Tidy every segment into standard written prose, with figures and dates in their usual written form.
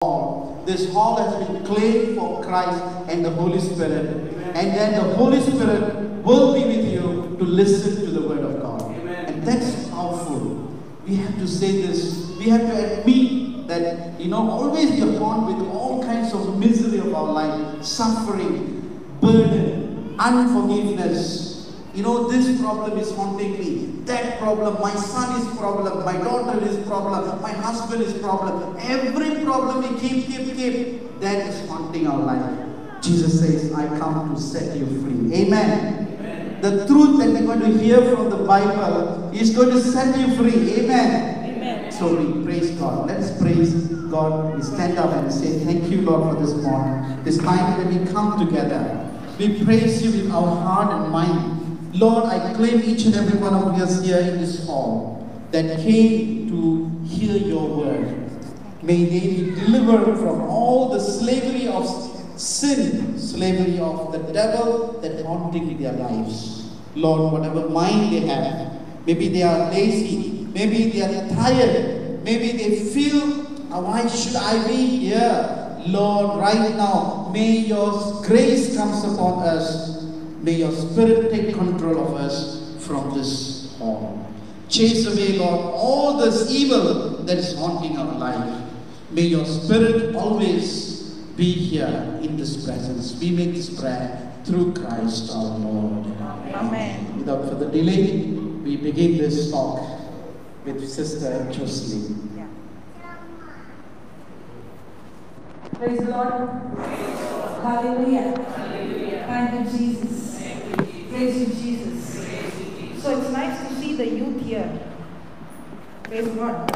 hall. This hall has been claimed for Christ and the Holy Spirit. And then the Holy Spirit will be with you to listen to the Word of God. And that's powerful. We have to say this. We have to admit that, always we are born with all kinds of misery of our life, suffering, burden, unforgiveness. This problem is haunting me. That problem, my son is problem, my daughter is problem, my husband is problem. Every problem we keep, that is haunting our life. Jesus says, I come to set you free. Amen. The truth that we're going to hear from the Bible is going to set you free. Amen. So we praise God. Let's praise God. We stand up and say, thank you, Lord, for this morning. This time that we come together. We praise you with our heart and mind. Lord, I claim each and every one of us here in this hall that came to hear your word. May they be delivered from all the slavery of sin, slavery of the devil that haunting their lives. Lord, whatever mind they have, maybe they are lazy, maybe they are tired, maybe they feel, why should I be here? Lord, right now, may your grace comes upon us. May your Spirit take control of us from this hall. Chase away, Lord, all this evil that is haunting our life. May your Spirit always be here in this presence. We make this prayer through Christ our Lord. Amen. Without further delay, we begin this talk with Sister Joselin. Praise the Lord. Hallelujah. Thank you, Jesus. Praise you, Jesus. So it's nice to see the youth here. Praise God.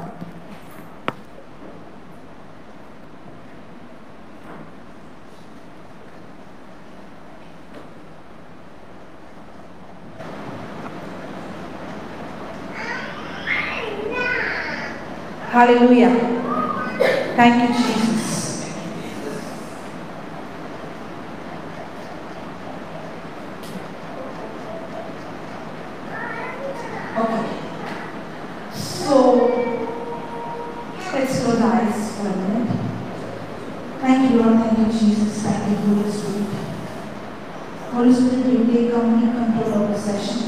Hallelujah. Thank you, Jesus. Okay. So, let's close our eyes for a minute. Thank you, Lord. Thank you, Jesus. Thank you, Holy Spirit. Holy Spirit, you take complete control of the session.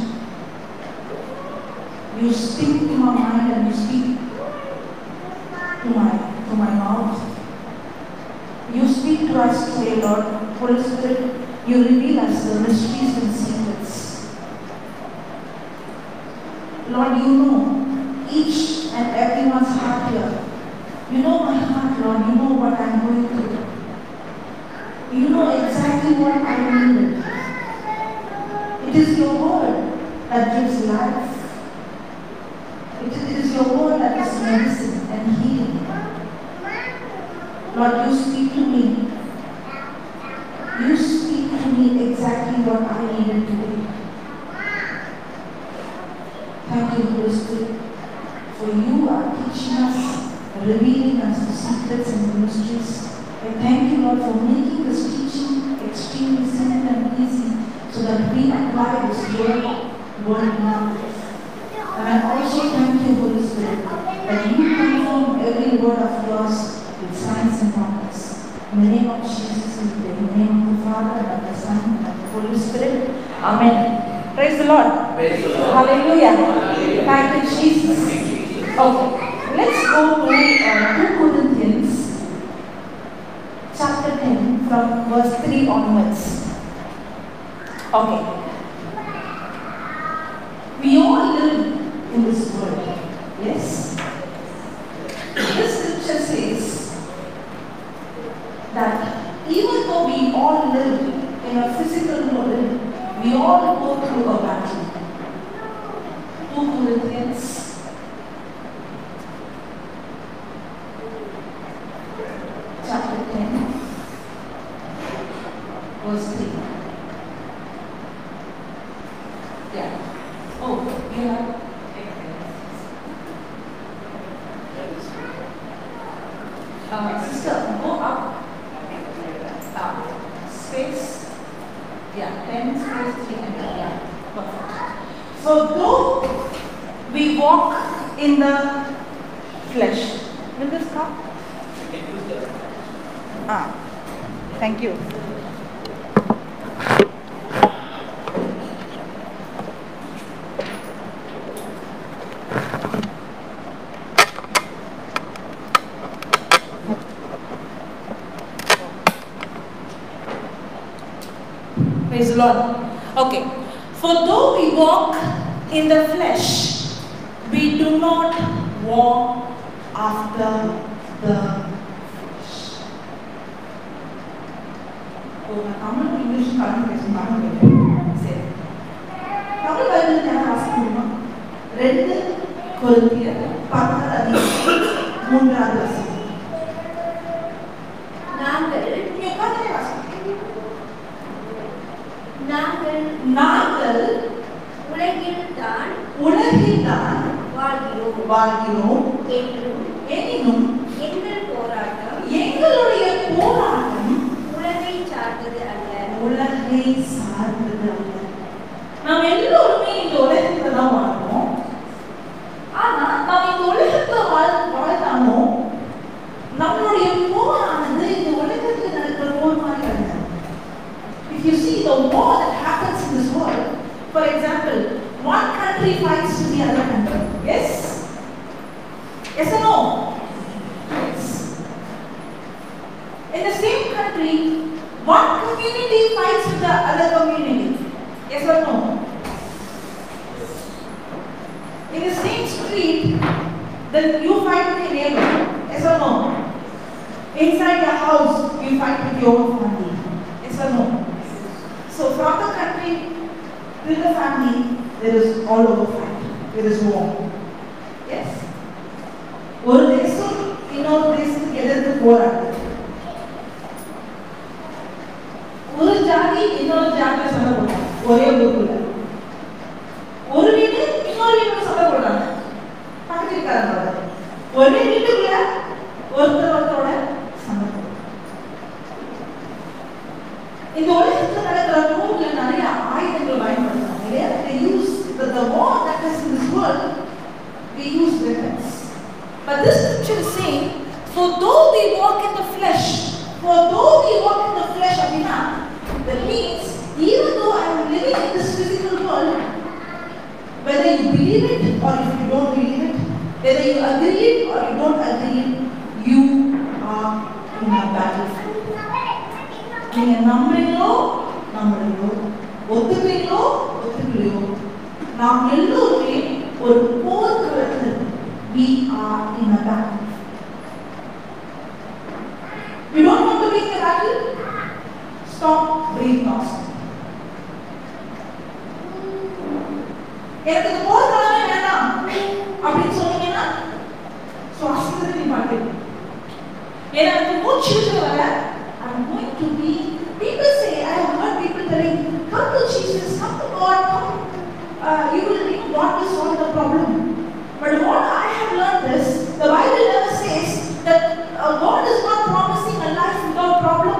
You speak to my mind and you speak to my mouth. You speak to us today, Lord. Holy Spirit, you reveal us the mysteries and secrets. Lord, you know each and everyone's heart here. You know my heart, Lord. You know what I'm going through. You know exactly what I needed. It is your word that gives life. It is your word that is medicine and healing. Lord, you speak to me. You speak to me exactly what I needed today. Thank you, Holy Spirit, for you are teaching us, revealing us the secrets and the mysteries. I thank you, Lord, for making this teaching extremely simple and easy so that we apply this word in our life. And I also thank you, Holy Spirit, that you confirm every word of yours with signs and wonders. In the name of Jesus, we pray. In the name of the Father, and of the Son, and of the Holy Spirit. Amen. Praise the Lord. Praise the Lord. Hallelujah. Hallelujah. Thank you, Jesus. Okay, let's go to 2 Corinthians chapter 10 from verse 3 onwards. Okay. We all live in this world. Yes? This scripture says that even though we all live in a physical world, we all go through a battle. 2 Corinthians chapter 10, verse 3. Yeah. Oh, you have. Sister, go up. Space. Yeah, 10 space 3 and yeah. Perfect. So though we walk in the flesh. Will this come? You can use that. Thank you. Praise the Lord. Okay. For though we walk in the flesh, we do not walk after the flesh. Tamil English conversation சரி. Tamil Bible நான் வாசிக்கணுமா? 2 கொரிந்தியர் 10:3 வசனம். நாங்கள் உலகில்தான் வாழ்கிறோம் எனினும் எங்களுடைய போராட்டம் உலகை சார்ந்தது அல்ல. நாம் எல்லோருமே இந்த உலகத்துல தான் வாழ்றோம். ஆனா நாம் இந்த உலகத்துல வாழ்ந்தாலும் நம்மளுடைய போரானது இந்த உலகத்துல நடக்கிற போர் மாதிரி அல்ல. If you see the war that happens in this world, for example, one country fights to the other country. Yes? Yes or no? Yes. In the same country, one community fights with the other community. Yes or no? In the same street, then you fight with your neighbor. Yes or no? Inside your house, you fight with your own family. Yes or no? So from the country to the family, there is all over fight. There is war. Yes. ஒரு தேசம் இன்னொரு தேசத்துக்கு எதிர்த்து போராடுது. ஒரு ஜாதி இன்னொரு ஜாதியை சண்டை போடுறாங்க. ஒரே ஊருக்குள்ள. ஒரு வீடு இன்னொரு வீடு சண்டை போடுறாங்க. பக்கத்து வீட்டுக்காரங்க. ஒரே வீட்டுக்குள்ள ஒருத்தரோட சண்டை போடுறாங்க. இந்த உலகத்தில் நடக்கிற போர்ல நிறைய ஆயுதங்கள் பயன்படுத்துறாங்க. They use the war that is in this world. We use weapons. But this scripture is saying, for though we walk in the flesh, Abhina, that means even though I am living in this physical world, whether you believe it or if you don't believe it, whether you agree it or you don't agree it, you are in a battlefield. நீங்க நம்புறீங்களோ ஒத்துக்கிறீங்களோ நாம் எல்லோருமே ஒரு போர்க்களத்தில். We are in a battle. You don't want to be in a battle? Stop breathing oxygen. எனக்கு இந்த போர்க்களமே வேண்டாம் அப்படின்னு சொன்னீங்கன்னா சுவாசத்தை நீ பாட்டு. எனக்கு மூச்சு விட்டு வர I'm going to be, people say, I have heard people telling, come to Jesus, come to God, come, you will need God to solve the problem. But what I have learned is, the Bible never says that God is not promising a life without problem.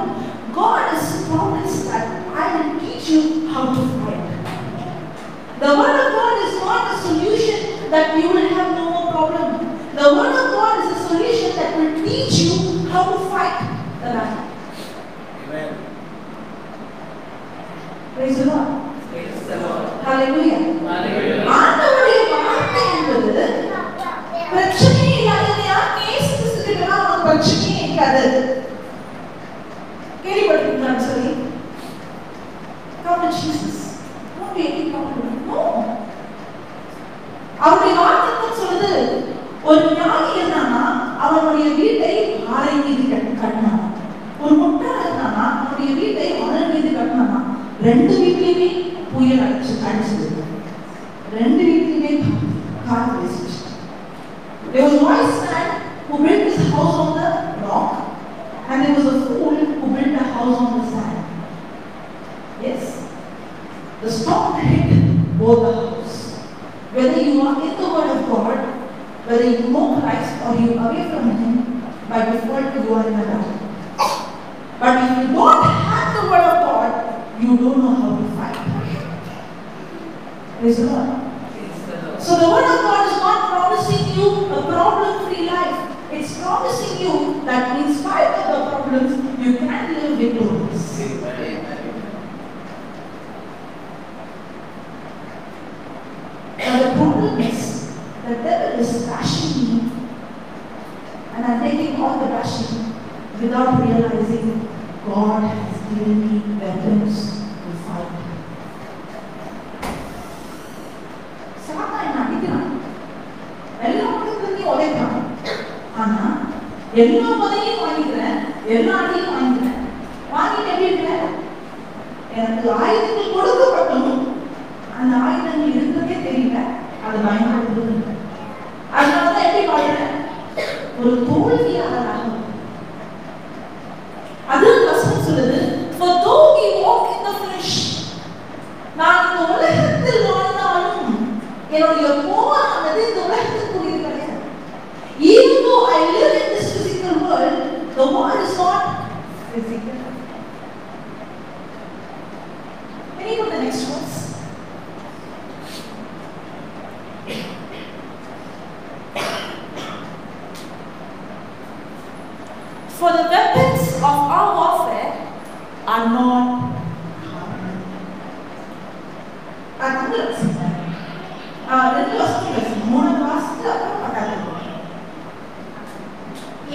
God has promised that I will teach you how to fight. The word of God is not a solution that you will have no more problem. The word of God is a solution that will teach you how to fight the battle. Amen. Praise the Lord. Praise the Lord. Hallelujah. Hallelujah. ஆண்டவருடைய வார்த்தை என்பது பிரச்சனை இல்லாததையா நேசிக்கிறதுனா ஒரு பிரச்சனையே இருக்காது. கேள்விப்பட்டிருக்கீங்களான்னு சொல்லி Come to Jesus. Don't be any problem. No. அவருடைய வார்த்தை சொல்லுது, ஒரு ஞானி இருந்தானா அவனுடைய வீட்டை பாறை மீது கட்டினான். ஒரு முட்டாள் இருந்தானா அவனுடைய வீட்டை மணல் மீது கட்டினானா. 2 வீட்லயுமே புயல் அடிச்சது. 2 வீட்லயுமே காற்று வீசுச்சு. There was a wise man who built his house on the rock, and there was a fool who built a house on the sand. Yes, the storm hit both the house. Whether you are in the word of God, whether you know Christ or you are away from Him, by default you are in a battle. But if you don't have the word of God, you don't know how to fight. Praise the Lord. So the word of God is not promising you a problem-free life. It's promising you that in spite of the problems, victorious. But the problem is, the devil is bashing me, and I'm taking all the bashing without realizing God has given me weapons to fight. Satan அடிக்கிறான், எல்லாத்துக்கும் நீ உதைக்கிறான். ஆனா எல்லா உதையும் வாங்கிக்கிறேன், எல்லா அடியும் வாங்கிக்கிறேன். வாங்கிட்டு எப்படி இருக்கிற? எனக்கு ஆயுதங்கள் கொடுக்கப்பட்டும் அந்த ஆயுதங்கள் இருக்கிறதே தெரியல, அது பயன்படுத்துறது. அதனாலதான் எப்படி பாடுறேன்? ஒரு தோல்வியாளராக. அது வசனம் சொல்லுது, for though we walk in the flesh, நான் இந்த உலகத்தில் வாழ்ந்தாலும் என்னுடைய போரானது இந்த உலகத்துக்குரியது கிடையாது. Even though I live in this physical world, the war is not physical. Can you put the next verse? For the weapons of our warfare are not carnal. Another example. Let us see. More last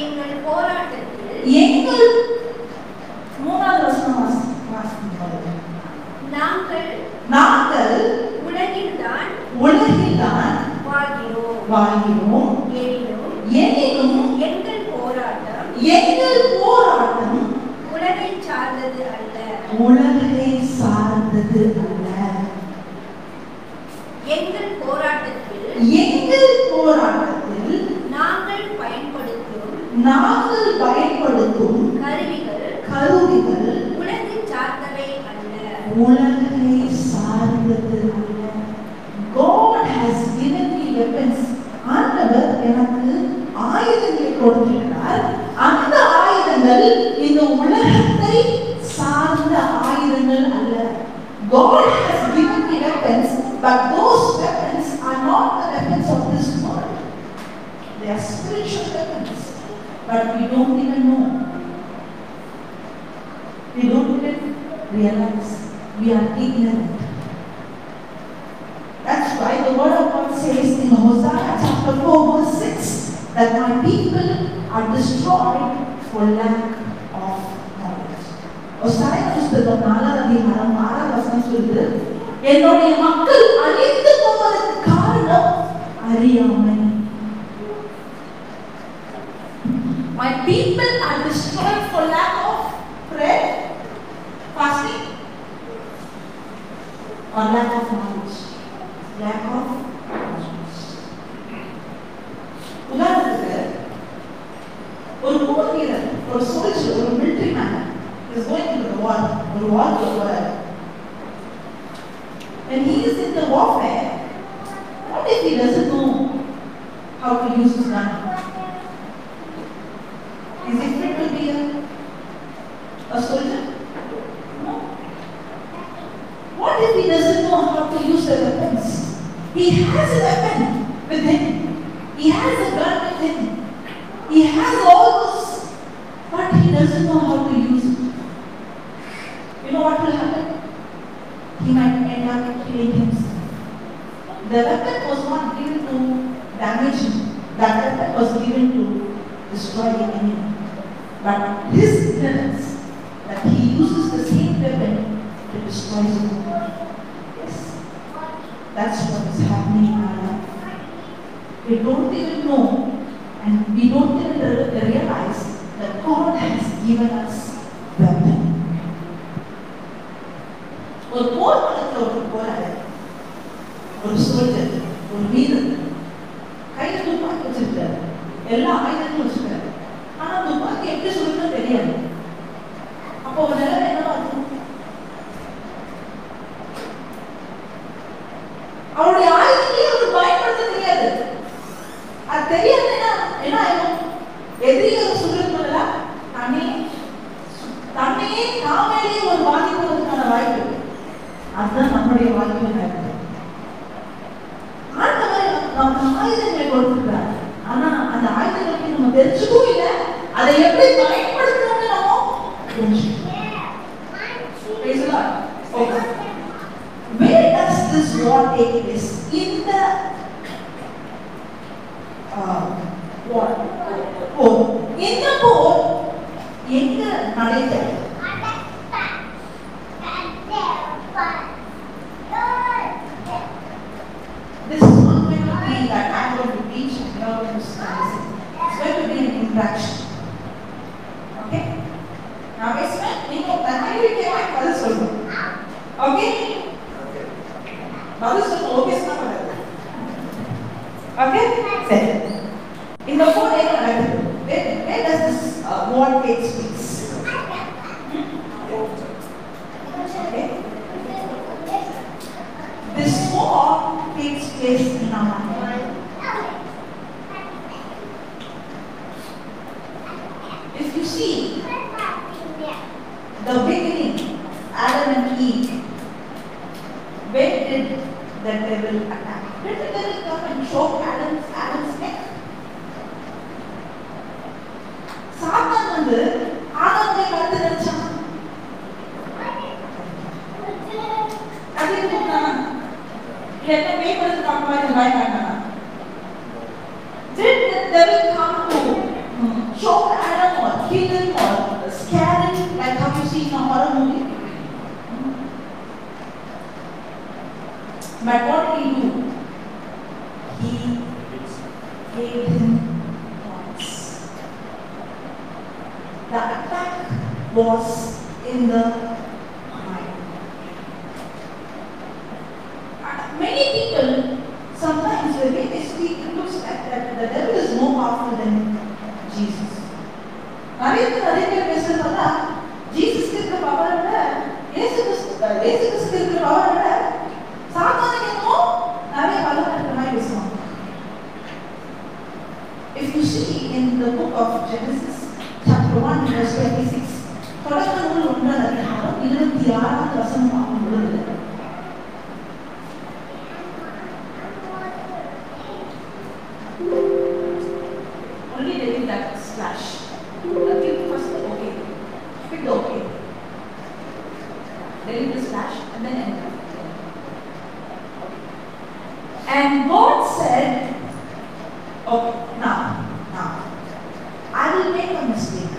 எங்கள் போராட்டத்தில் எங்கள் மூணாவது வசனம் வாசிக்கிறோம். நாங்கள் உலகில்தான் வாழ்கிறோம். எனினும் எங்கள் போராட்டம் உலகை சார்ந்தது அல்ல. எங்கள் போராட்டத்தில் நாங்கள் பயன்படுத்தும் கருவிகள் உலகை சார்ந்தவை அல்ல. God has given me weapons. ஆண்டவர் எனக்கு ஆயுதங்களை கொடுத்திருக்கிறார். அந்த ஆயுதங்கள் இந்த உலகத்தை சார்ந்த ஆயுதங்கள் அல்ல. God has given me weapons, but those weapons are not the weapons of this world. They are spiritual weapons, but we don't even know. We don't even realize. We are ignorant. That's why the word of God says in Hosea chapter 4 verse 6 that my people are destroyed for lack of knowledge. Hosea புத்தகம் 4ஆம் அதிகாரம் 6ஆம் வசனம் சொல்லுது, என்னுடைய மக்கள் அழிந்து போவதற்கு காரணம் அறியாமை. My people are destroyed for lack of prayer, fasting, or lack of knowledge. Lack of knowledge. உதாரணத்துக்கு ஒரு போர் வீரர், ஒரு soldier, ஒரு military man is going into the war, ஒரு வார்க்கு போறார். When he is in the warfare, what if he doesn't know how to use his gun? Is he fit to be a soldier? No. What if he doesn't know how to use the weapons? He has a weapon with him. He has a gun with him. He has all those, but he doesn't know how to use it. You know what will happen? He might end up killing himself. The weapon was not given to damage him. That weapon was given to destroy the enemy. But his ignorance that he uses the same weapon to destroy him. Yes. That's what is happening in our life. We don't even know and we don't even realize that God has given us weapon. ஒரு போர் களத்தில் ஒரு போராட, ஒரு soldier, ஒரு வீரர் கையில் துப்பாக்கி வச்சிருக்காரு, எல்லா ஆயுதங்களும் வச்சிருக்காரு. ஆனா துப்பாக்கி எப்படி சொல்லுன்னு தெரியாது. அப்போ ஒரு நிலைமை என்னவா இருக்கும்? அவருடைய ஆயுதத்தையே அவர் பயன்படுத்த தெரியாது. அது தெரியாதுன்னா என்ன ஆகும்? எதிரிகள் சொல்றதுல தன்னையே நாமேலேயே ஒரு பாதிப்பதற்கான வாய்ப்பு. அதுதான் நம்முடைய வாழ்க்கையில் நடக்குது. ஆண்டவர் நமக்கு ஆயுதங்களை கொடுத்திருக்கிறார். ஆனா அந்த ஆயுதங்களுக்கு நம்ம தெரிஞ்சுக்கவும் இல்லை, அதை எப்படி பயன்படுத்தணும்னு நம்ம தெரிஞ்சுக்கணும். take place in the what? Court. In the court, எங்க நடக்கிறது? This is not going to be that I'm going to teach and you're going to listen. It's going to be an interaction. Okay? Now, basement, you know, that I will get my father solo. Okay? Father solo, okay, it's not whatever. Okay? Set. In the fourth area, where does this war take place? Okay? This war takes place in our mind. If you see the beginning, Adam and Eve, where did the devil attack? Did the devil come and choke Adam's neck? Satan வந்து ஆதாமை வந்து நினைச்சான். அது என்ன? என்ன papers காப்பாத்தி வாய்க்கானா? Did the devil come to choke Adam or kill him or scare him like how you see in a horror movie? But what did he do? He gave him thoughts. The attack was in the mind. Many people, sometimes when they speak, it looks like that the devil is more powerful than Jesus. நிறைய பேர் பேசுறதா ஜீசஸ்க்கு இருக்கிற பவரை விட இயேசு கிறிஸ்துக்கு இருக்கிற பவரை விட சாத்தானுக்கு என்னமோ நிறைய பலம் இருக்கிற மாதிரி பேசுவாங்க. If you see in the book of Genesis, chapter 1, verse 26, தொடக்க நூல் 1 அதிகாரம் 26வது வசனம் ஆகும் பொழுது only delete that slash. Click first the OK. Click the OK. Delete the slash and then enter. And God said, okay, now, I will make a mistake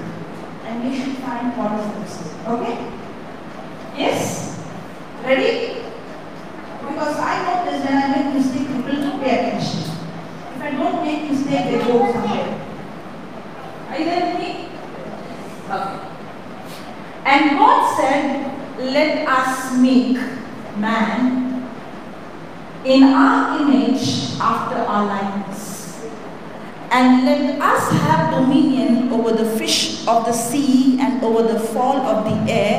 and you should find what is the mistake. Okay? Yes? Ready? Because I know this when I make mistake, people don't pay attention. If I don't make mistake, they go somewhere. Are you there with me? Okay. And God said, let us make man in our image after our likeness. And let us have dominion over the fish of the sea and over the fowl of the air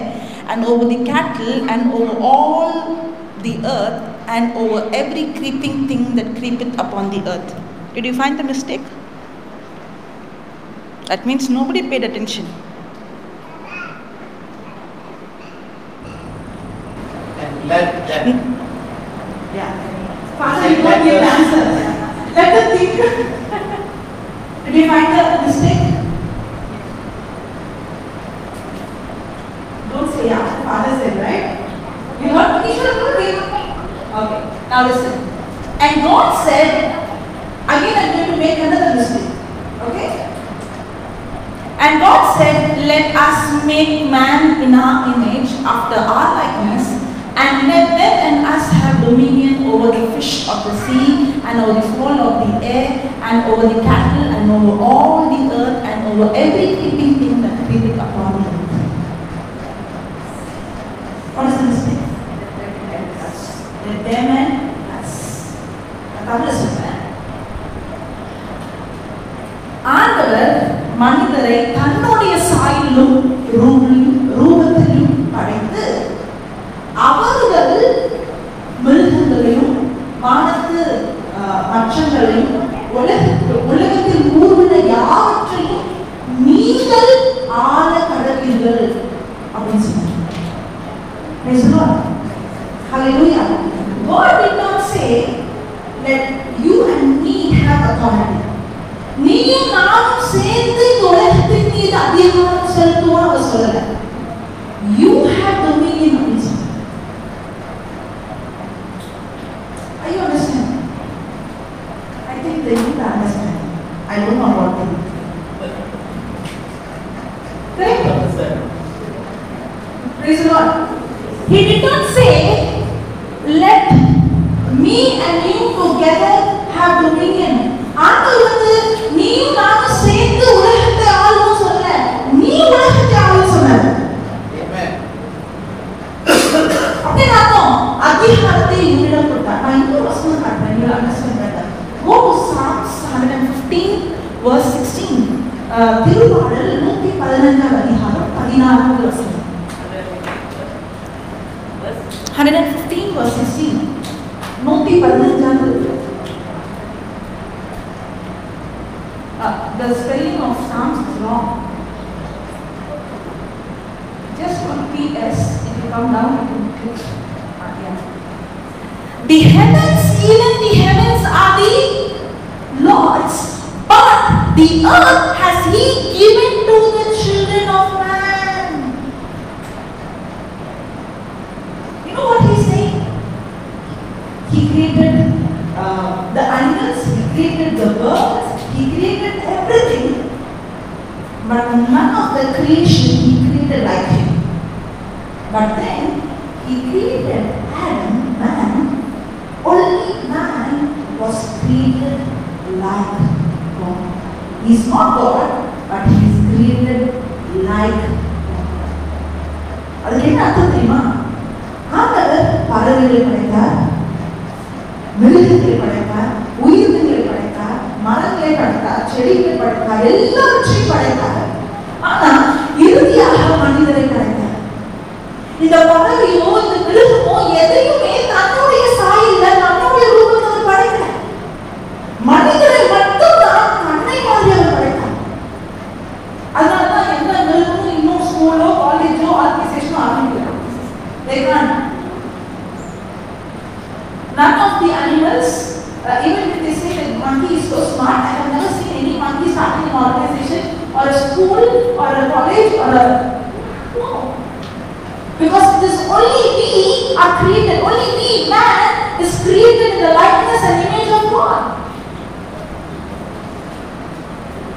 and over the cattle and over all the earth and over every creeping thing that creepeth upon the earth. Did you find the mistake? That means nobody paid attention. And let them. Yeah. Father, you don't give the answer. Let them think. Did you find the mistake? Don't say yeah. Father said, right? You heard me? Okay. Now listen. And God said, again I'm going to make another mistake. Okay? And God said, let us make man in our image after our likeness, and let them and us have dominion over the fish of the sea, and over the fowl of the air, and over the cattle, and over all the earth, and over every creeping thing that creepeth upon the earth. What is the mistake? Let them and us. ஆண்டவர் மனிதரை தன்னுடைய சாயலிலும் ரூபத்திலும் படைத்து அவர்கள் மிருகங்களையும் வானத்து மற்றங்களையும் உலகத்தில் ஊர்வன யாவற்றையும் நீங்கள் ஆள கடவீர்கள் அப்படின்னு சொன்னார். Praise the Lord. Hallelujah. God did not say that you and me have authority. நீயும் நானும் சேர்ந்து உலகத்தின் மீது அதிகாரம் செலுத்துவோம் அவர் சொல்லல. You have dominion on this. Correct? Understand. Praise the Lord. He did not say, let me and you together have dominion. ஆண்டவர் வந்து நீயும் நானும் சேர்ந்து உலகத்தை ஆளும் சொல்ல, நீ உலகத்தை ஆளும் சொன்னார். Amen. அப்படின்னு அர்த்தம் அதிகாரத்தை உன்னிடம் கொடுத்தார். நான் இன்னொரு வசனம் காட்டுறேன், you will understand better. Go to Psalms 115 verse 16. திருப்பாடல் 115 அதிகாரம் 16 வசனம். 115 verse 16. 115. The spelling of Psalms is wrong. Just one PS, if you come down, you can click. Yeah. The heavens, even the heavens are the Lord's, but the earth has He given to the children of man. You know what He's saying? He created the animals, He created the birds, He created everything, but none of the creation He created like Him. But then He created Adam, man. Only man was created like God. He is not God, but He is created like God. அதுக்கு என்ன அர்த்தம் தெரியுமா? ஆண்டவர் பறவைகளை படைத்தார், மிருகங்களை படைத்தார், உயிரினங்களை படைத்தார், மரங்களை படைத்தார், செடிகளை படைத்தார், எல்லாவற்றையும் படைத்தார். ஆனா இறுதியாக மனிதரை படைத்தார். இந்த பறவையோ இந்த மிருகமோ எதையுமே தன்னுடைய சாயல்ல தன்னுடைய ரூபத்தில் படைக்கல. மனிதரை மட்டும் தான் தன்னை மாதிரி அவர் படைத்தார். அதனாலதான் எந்த மிருகமும் இன்னும் ஸ்கூலோ காலேஜோ ஆர்கனைசேஷனோ ஆரம்பிக்கல. They can't. None of the animals, even if they say that monkey is so smart, I have never seen any monkey starting an organization or a school or a college or a no. Because it is only we are created, only we, man, is created in the likeness and image of God.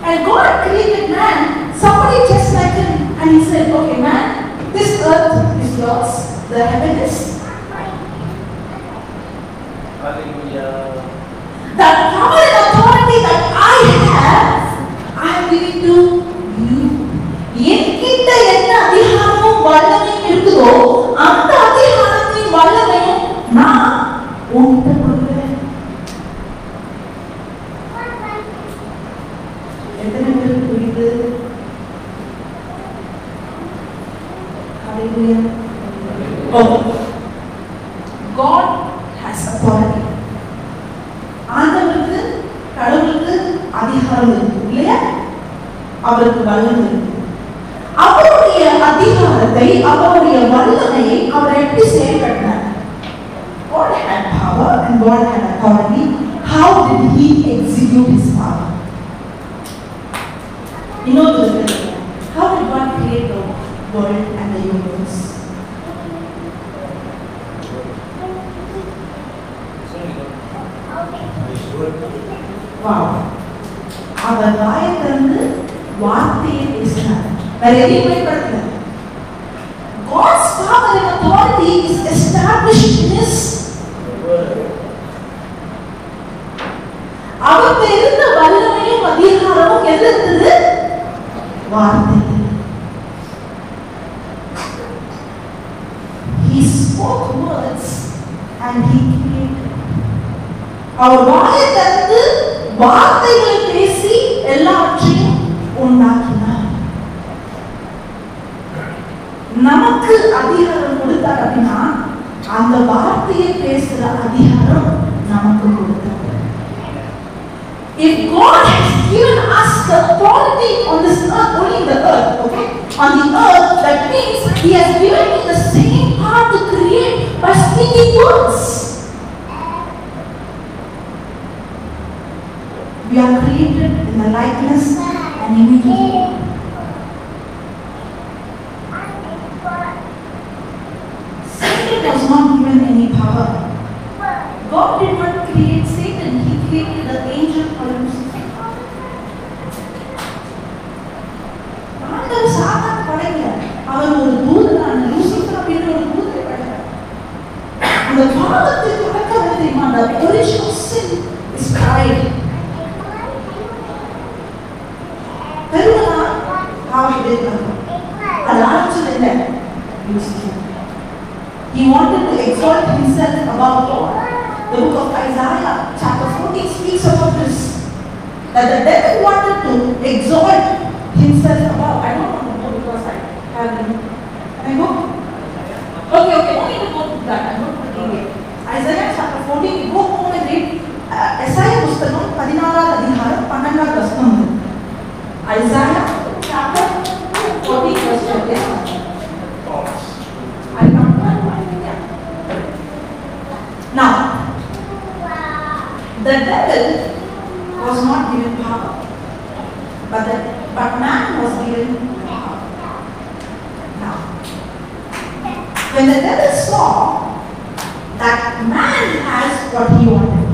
And God created man, somebody just like him, and He said, okay man, this earth is yours, the heaven is mine. Hallelujah. That power and authority that I have, I am giving to you. என்கிட்ட என்ன அதிகாரமும் வல்லமையும் இருக்குதோ அந்த அதிகாரத்தையும் வல்லமையும் நான் உன்கிட்ட கொடுக்கிறேன். எத்தனை பேருக்கு புரியுது? Hallelujah. Oh, God has authority. ஆண்டவருக்கு கடவுளுக்கு அதிகாரம் இருக்கு இல்லையா? அவருக்கு வல்லமை இருக்கு. அவருடைய அதிகாரத்தை அவருடைய வல்லமையை அவர் எப்படி செயல்படுத்தினார்? God had power and God had authority. How did He execute His power? You know this. How did God create the world and the universe? Wow. அவர் வாயிலிருந்து வார்த்தையை பேசினார். வேற எதையும் பயன்படுத்தல. God's power and authority is established in His word. அவருக்கு இருந்த வல்லமையும் அதிகாரமும் எது இருந்தது? வார்த்தை. He spoke words and He created. அவர் வாயிலிருந்து வார்த்தைகளை பேசி எல்லாவற்றையும் உண்டாக்கினார். நமக்கு அதிகாரம் கொடுத்தார் அப்படின்னா அந்த வார்த்தையை பேசுற அதிகாரம் நமக்கு கொடுத்தார். If God has given us the authority on this earth, only in the earth, okay? On the earth, that means He has given me the same power to create by speaking words. We are created in the likeness and image of God. Satan was not given any power. God did not create Satan, He created the angel called Lucifer. ஆண்டவர் சாத்தானை பாவத்துக்கு அடக்கம் தெரியுமா? The origin of sin is pride. பெருமனா பாவத்தை இருக்கும். அது ஆரம்பிச்சது இல்லை. He wanted to exalt himself above God. The book of Isaiah, chapter 14, speaks about this. That the devil wanted to exalt himself above. I don't want to go because I have. Can I go? Okay. No need to go to that. I'm not going to read it. Isaiah chapter 14. You go home and read. Isaiah புஸ்தகம் 16வது அதிகாரம் 12வது வசனம். Isaiah chapter 14 verse 12. I can't find it. Now, the devil was not given power, but man was given power. Now, when the devil saw that man has what he wanted,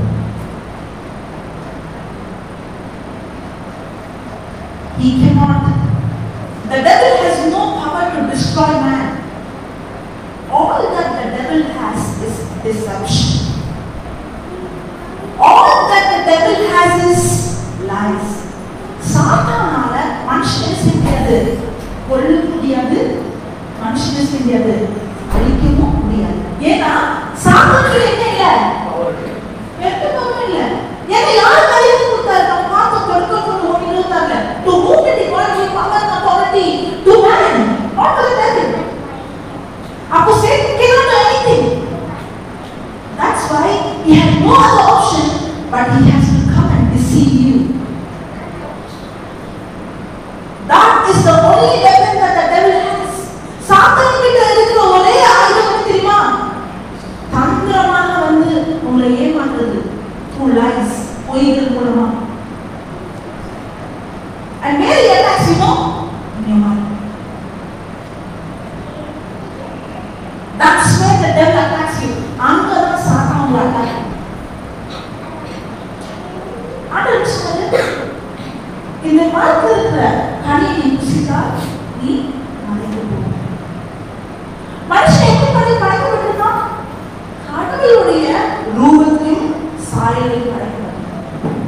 he cannot. The devil has no power to destroy man. All that the devil has is deception. All that the devil has is lies. சாத்தானால மனுஷனை செய்யாது, கொல்ல முடியாது, மனுஷனை செய்யாது, அழிக்கவும் முடியாது. ஏன்னா சாத்தானுக்கு என்ன இல்லை? வெட்டவும் இல்லை. ஏன்னா யாருக்கு அறிவு கொடுத்தாரு? நம்ம பார்த்து கொடுக்கணும் ஒன்று இருந்தாங்க. To move in equality, power and authority to man, not to the devil. Appo Satan cannot do anything. That's why he had no other option but he has to come and deceive you. That is the only weapon that the devil has. சாத்தான் கிட்ட இருக்கிற ஒரே ஆயுதம் என்ன தெரியுமா? தந்திரமாக வந்து உங்களை ஏமாற்றுறது. Through lies, பொய்கள் மூலமா. And where he attacks, you know? In your mind. That's where the devil attacks you. அங்கதான் சாத்தான் உங்களை அட்டாக். ஆண்டவர் சொன்னாரு, இந்த மரத்தில் இருக்கிற கனியை நீ புசித்தால் நீ மறைந்து போவாய். மனுஷன் எப்படி படைக்கப்பட்டிருக்கான்? கடவுளுடைய ரூபத்தையும் சாயலையும் படைக்கப்பட்டிருக்கான்.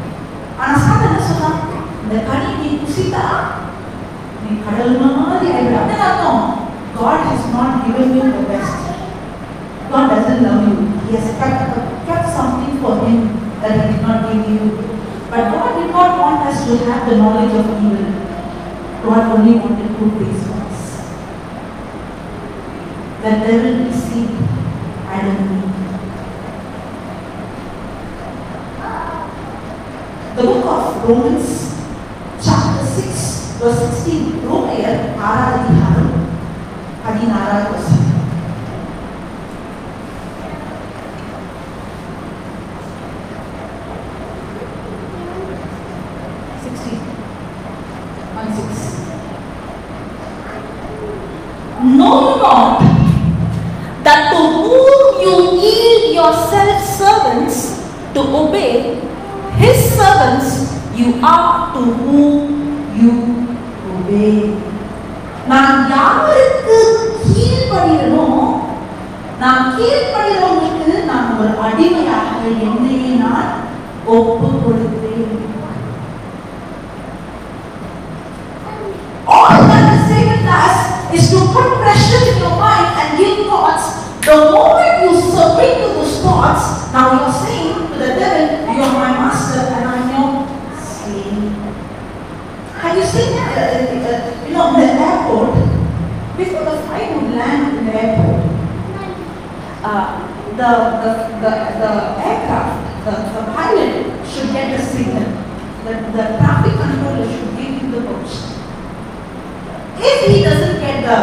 ஆனா சாத்தான் என்ன சொன்னான்? இந்த கனியை நீ புசித்தா நீ கடவுள் மாதிரி ஆயிடுவ. அப்படின்னு அர்த்தம். God has not given you the best. God doesn't love you. He has kept something for him that he did not give you. But God did not want us to have the knowledge of evil. God only wanted good things for us. The devil deceived Adam and Eve. The book of Romans, chapter 6, verse 16. ரோமையர் 6வது அதிகாரம் 16வது வசனம். Know not that to whom you yield yourselves servants to obey, his servants you are to whom you obey. நான் யாருக்கு கீழ்ப்படியனோ, நான் கீழ்ப்படிகிறவங்களுக்கு நான் ஒரு அடிமையாக என்னையே நான் ஒப்புக் கொடுத்தேன். All that the Satan does is to put pressure in your mind and give thoughts. The moment you submit to those thoughts, now you are saying to the devil, you are my master and I am your slave. Have you seen in the airport, before the flight would land in the airport, the aircraft, the pilot should get the signal. The traffic controller should give him the permission. If he doesn't get the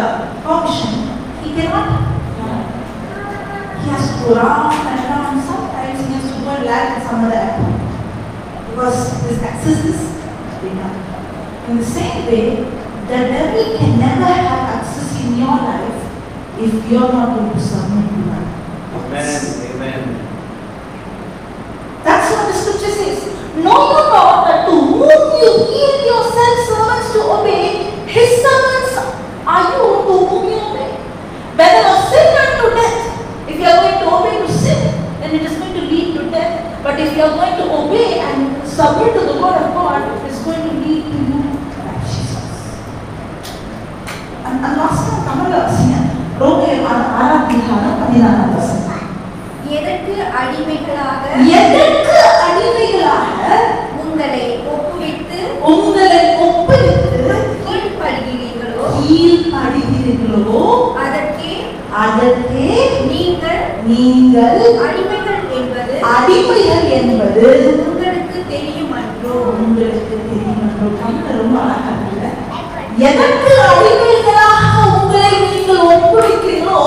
permission, he cannot. He has to go round and round. Sometimes he has to go and land at some other airport because his access is denied. In the same way, the devil can never have access in your life if you are not going to submit to him. Amen. That's what the scripture says. Know you not that to whom you yield yourselves servants to obey, his servants are you to whom you obey. Whether of sin unto death, if you are going to obey to sin அந்த வாசகம் தமிழ்ல வாசிங்க. ரோமேயர் 6:14. எதற்கு அடிமைகளாக உங்களை ஒப்புவித்து கீழ்ப்படுகிறீர்களோ அதற்கே நீங்கள் அடிமைகள் என்பது உங்களுக்கு தெரியும் அன்றோ. ரொம்ப அழகா இல்ல? எதற்கு அடிமைகளாக உங்களை நீங்கள் ஒப்புவிக்கிறீர்களோ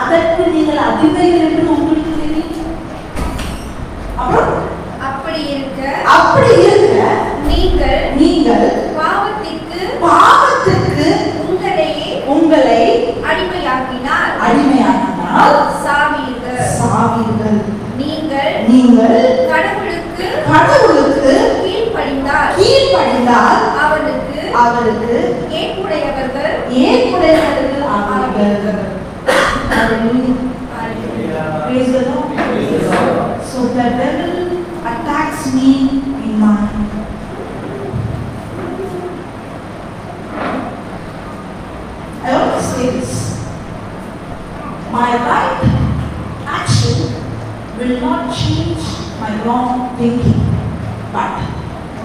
அதற்கு நீங்கள் அடிமைகள் என்று உங்களுக்கு தெரியும். அப்புறம் அப்படி இருக்க நீங்கள் பாவத்திற்கு உங்களை அடிமையாக்கினால் சாவீர்கள். நீங்கள் கடவுளுக்கு கீழ்ப்படிந்தால் அவருக்கு ஏற்புடையவர்கள் ஆவீர்கள். Praise the Lord. So the devil attacks me in my I want to say this. My right action will not change my wrong thinking, but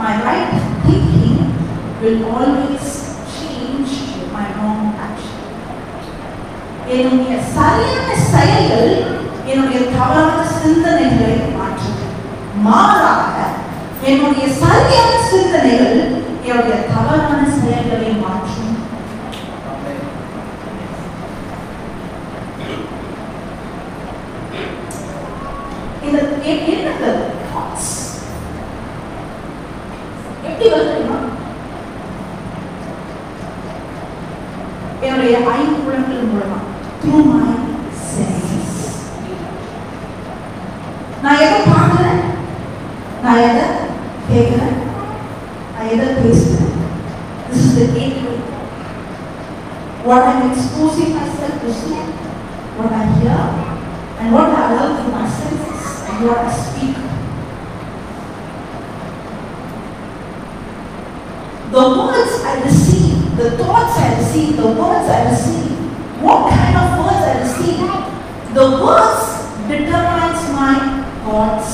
my right thinking will always change my wrong action. என்னுடைய சரியான செயல்கள் என்னுடைய தவறான சிந்தனைகளை மாற்றும். மாறாக என்னுடைய சரியான சிந்தனைகள் என்னுடைய தவறான செயல்களை மாற்றும். இந்த என்னது தாட்ஸ் எப்படி வருதுன்னா என்னுடைய ஐம்புலன்கள் மூலமா through my senses. நான் எதை பார்க்கிறேன், நான் எதை கேட்கிறேன், நான் எதை பேசுறேன். This is the gateway. What I'm exposing myself to see, what I hear, and what I allow through my senses, and what I speak. The words I receive, the thoughts I receive, the words I receive, what kind of words I receive, the words determines my thoughts.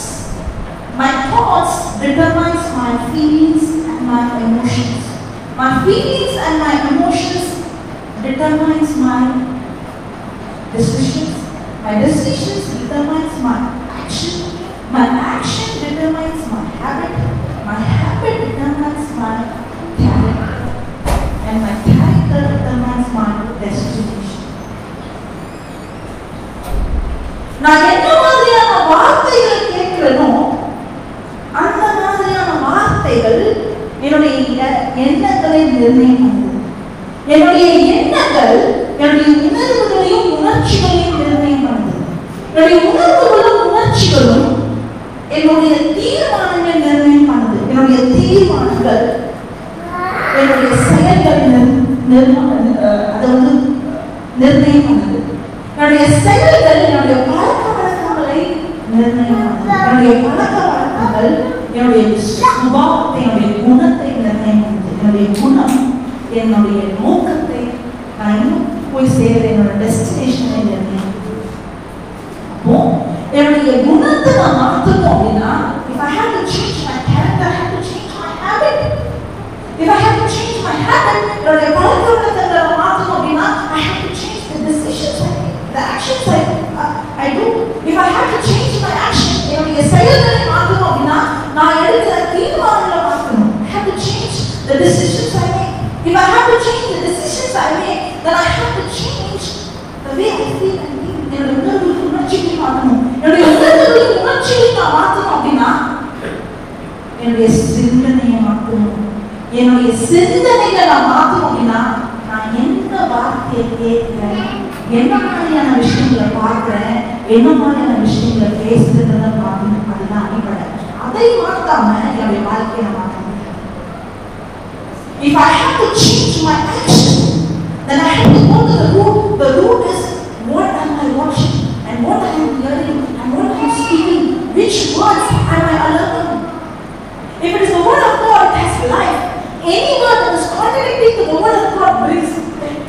My thoughts determines my feelings and my emotions. My feelings and my emotions determines my decisions. My decisions determines my action. My action determines my habit. My habit determines my character. And my character determines my destination. நான் என்ன மாதிரியான வார்த்தைகளை கேட்கிறேனோ அந்த மாதிரியான வார்த்தைகள் என்னுடைய எண்ணங்களை நிர்ணயம் பண்ணுது. என்னுடைய எண்ணங்கள் என்னுடைய உணர்வுகளையும் உணர்ச்சிகளையும் நிர்ணயம் பண்ணுது. என்னுடைய உணர்வுகளும் உணர்ச்சிகளும் என்னுடைய தீர்மானங்கள் நிர்ணயம் பண்ணுது. என்னுடைய தீர்மானங்கள் என்னுடைய செயல்கள் அதை நிர்ணயம் பண்ணுது. என்னுடைய செயல்கள் என்னுடைய பழக்க வழக்கங்களை நிர்ணயம் பண்ணுது. என்னுடைய பழக்க வழக்கங்கள் என்னுடைய சுபாவத்தை, என்னுடைய குணத்தை நிர்ணயம் பண்ணுது. என்னுடைய குணம் என்னுடைய நோக்கத்தை, நான் இன்னும் போய் சேர்ற என்னோட டெஸ்டினேஷனை நிர்ணயம். அப்போ என்னுடைய குணத்தை நான் மாற்றணும் அப்படின்னா, if I have to change my character, I have to change my habit. If I have to change my habit, என்னுடைய பழக்க வழக்கங்களை மாற்றணும் அப்படின்னா, I have to change the decisions I make, the actions I do. If I have to change my action, என்னுடைய செயல்களை மாற்றணும் அப்படின்னா, நான் எடுக்கிற தீர்மானங்களை மாற்றணும். I have to change the decisions I make. If I have to change the decisions I make, then I have to change the way I feel and think. என்னுடைய உணர்வுகளை உணர்ச்சிகளை மாற்றணும். என்னுடைய உணர்வுகளை உணர்ச்சிகளை நான் மாற்றணும் அப்படின்னா, என்னுடைய சிந்தனையை மாற்றணும். என்னுடைய சிந்தனைகளை நான் மாற்றணும் அப்படின்னா, நான் எந்த வார்த்தையை கேட்கிறேன், என்ன மாதிரியான விஷயங்களை பார்க்கிறேன், என்ன மாதிரியான விஷயங்களை பேசுறதுன்றதை மாற்றணும். அதுதான் அடிப்படை. அதை மாற்றாம என்னுடைய வாழ்க்கையை மாற்ற முடியாது. If I have to change my action, then I have to go to the root. The root is what am I watching and what I am hearing and what I am speaking. Which words am I allowing? If it is the word of God, it has life. Any word that is contradicting to the word of God brings death.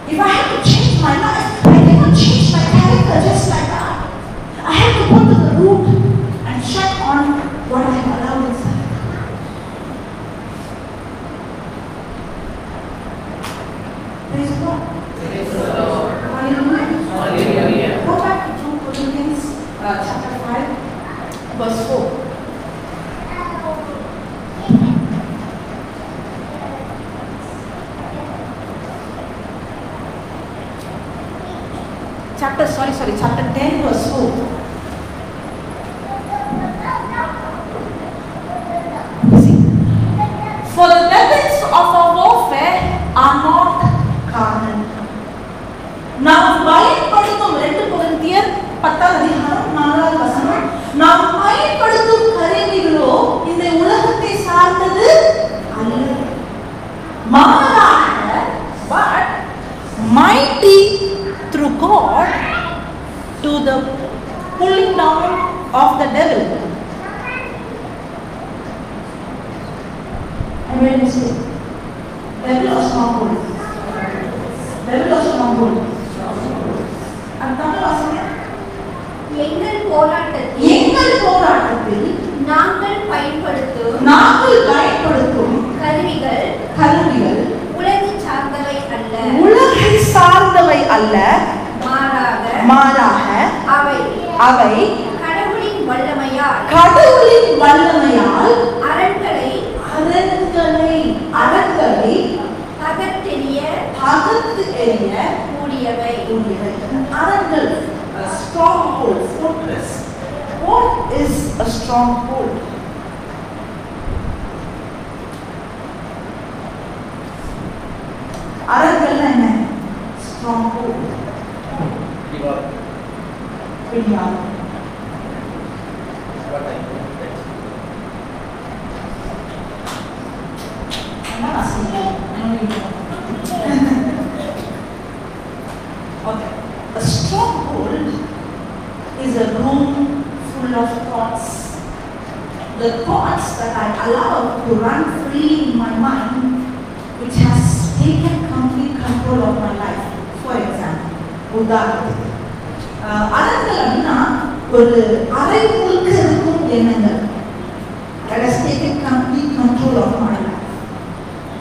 If I have to change my life, I cannot change my character just like that. I have to go to the root and check on what I have allowed inside. Praise God. Praise the Lord. Hallelujah. Hallelujah. Go back to 2 Corinthians chapter 5, verse 4. Chapter 10, verse 4. See, for the weapons of our warfare are not carnal. நாம் பயன்படுத்தும் 2 கொரிந்தியர் 10 அதிகாரம் 4 வசனம், நாம் பயன்படுத்தும் கருவிகளோ இந்த உலகத்தை சார்ந்தது அல்ல, மாறாக but mighty through God to the pulling down of the devil. And when you say devil or stronghold, devil or stronghold, எங்கள் போராட்டத்தில் நாங்கள் பயன்படுத்தும் கருவிகள் உலகை சார்ந்தவை அல்ல, மாறாக அவை கடவுளின் வல்லமையால் அரண்களை அகத்து எறிய கூடியவை. அரண்கள், stronghold, fortress. What is a stronghold? அரண்கள் என்ன? Stronghold. பிடிவாதம். Okay. A stronghold is a room full of thoughts. The thoughts that I allow to run freely in my mind, which has taken complete control of my life. For example, உதாரணத்துக்கு அரண்கள்னா ஒரு அறை முழுக்க இருக்கும் எண்ணங்கள், that has taken complete control of my life.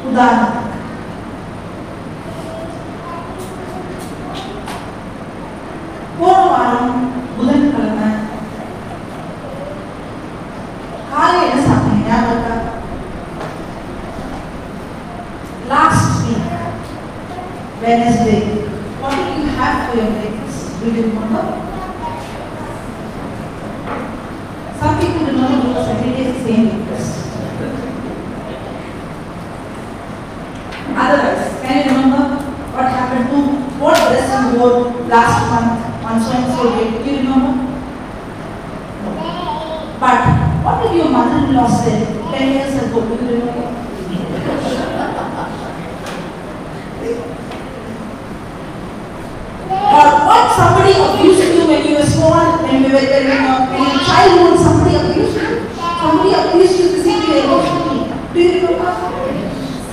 உதாரணத்துக்கு போன வாரம் புதன்கிழமை காலை என்ன சாப்பிட்டீங்க? Last week, Wednesday, what did you have for your breakfast? Do you remember? Some people remember because every day is the same breakfast. Otherwise, can you remember what happened to what dress you wore last month on so and so day? Do you remember? No. But what did your mother-in-law say 10 years ago? Do you remember? Or what somebody abused you when you were small, when you were in your childhood, somebody abused you? Somebody abused you physically, emotionally. Do you remember?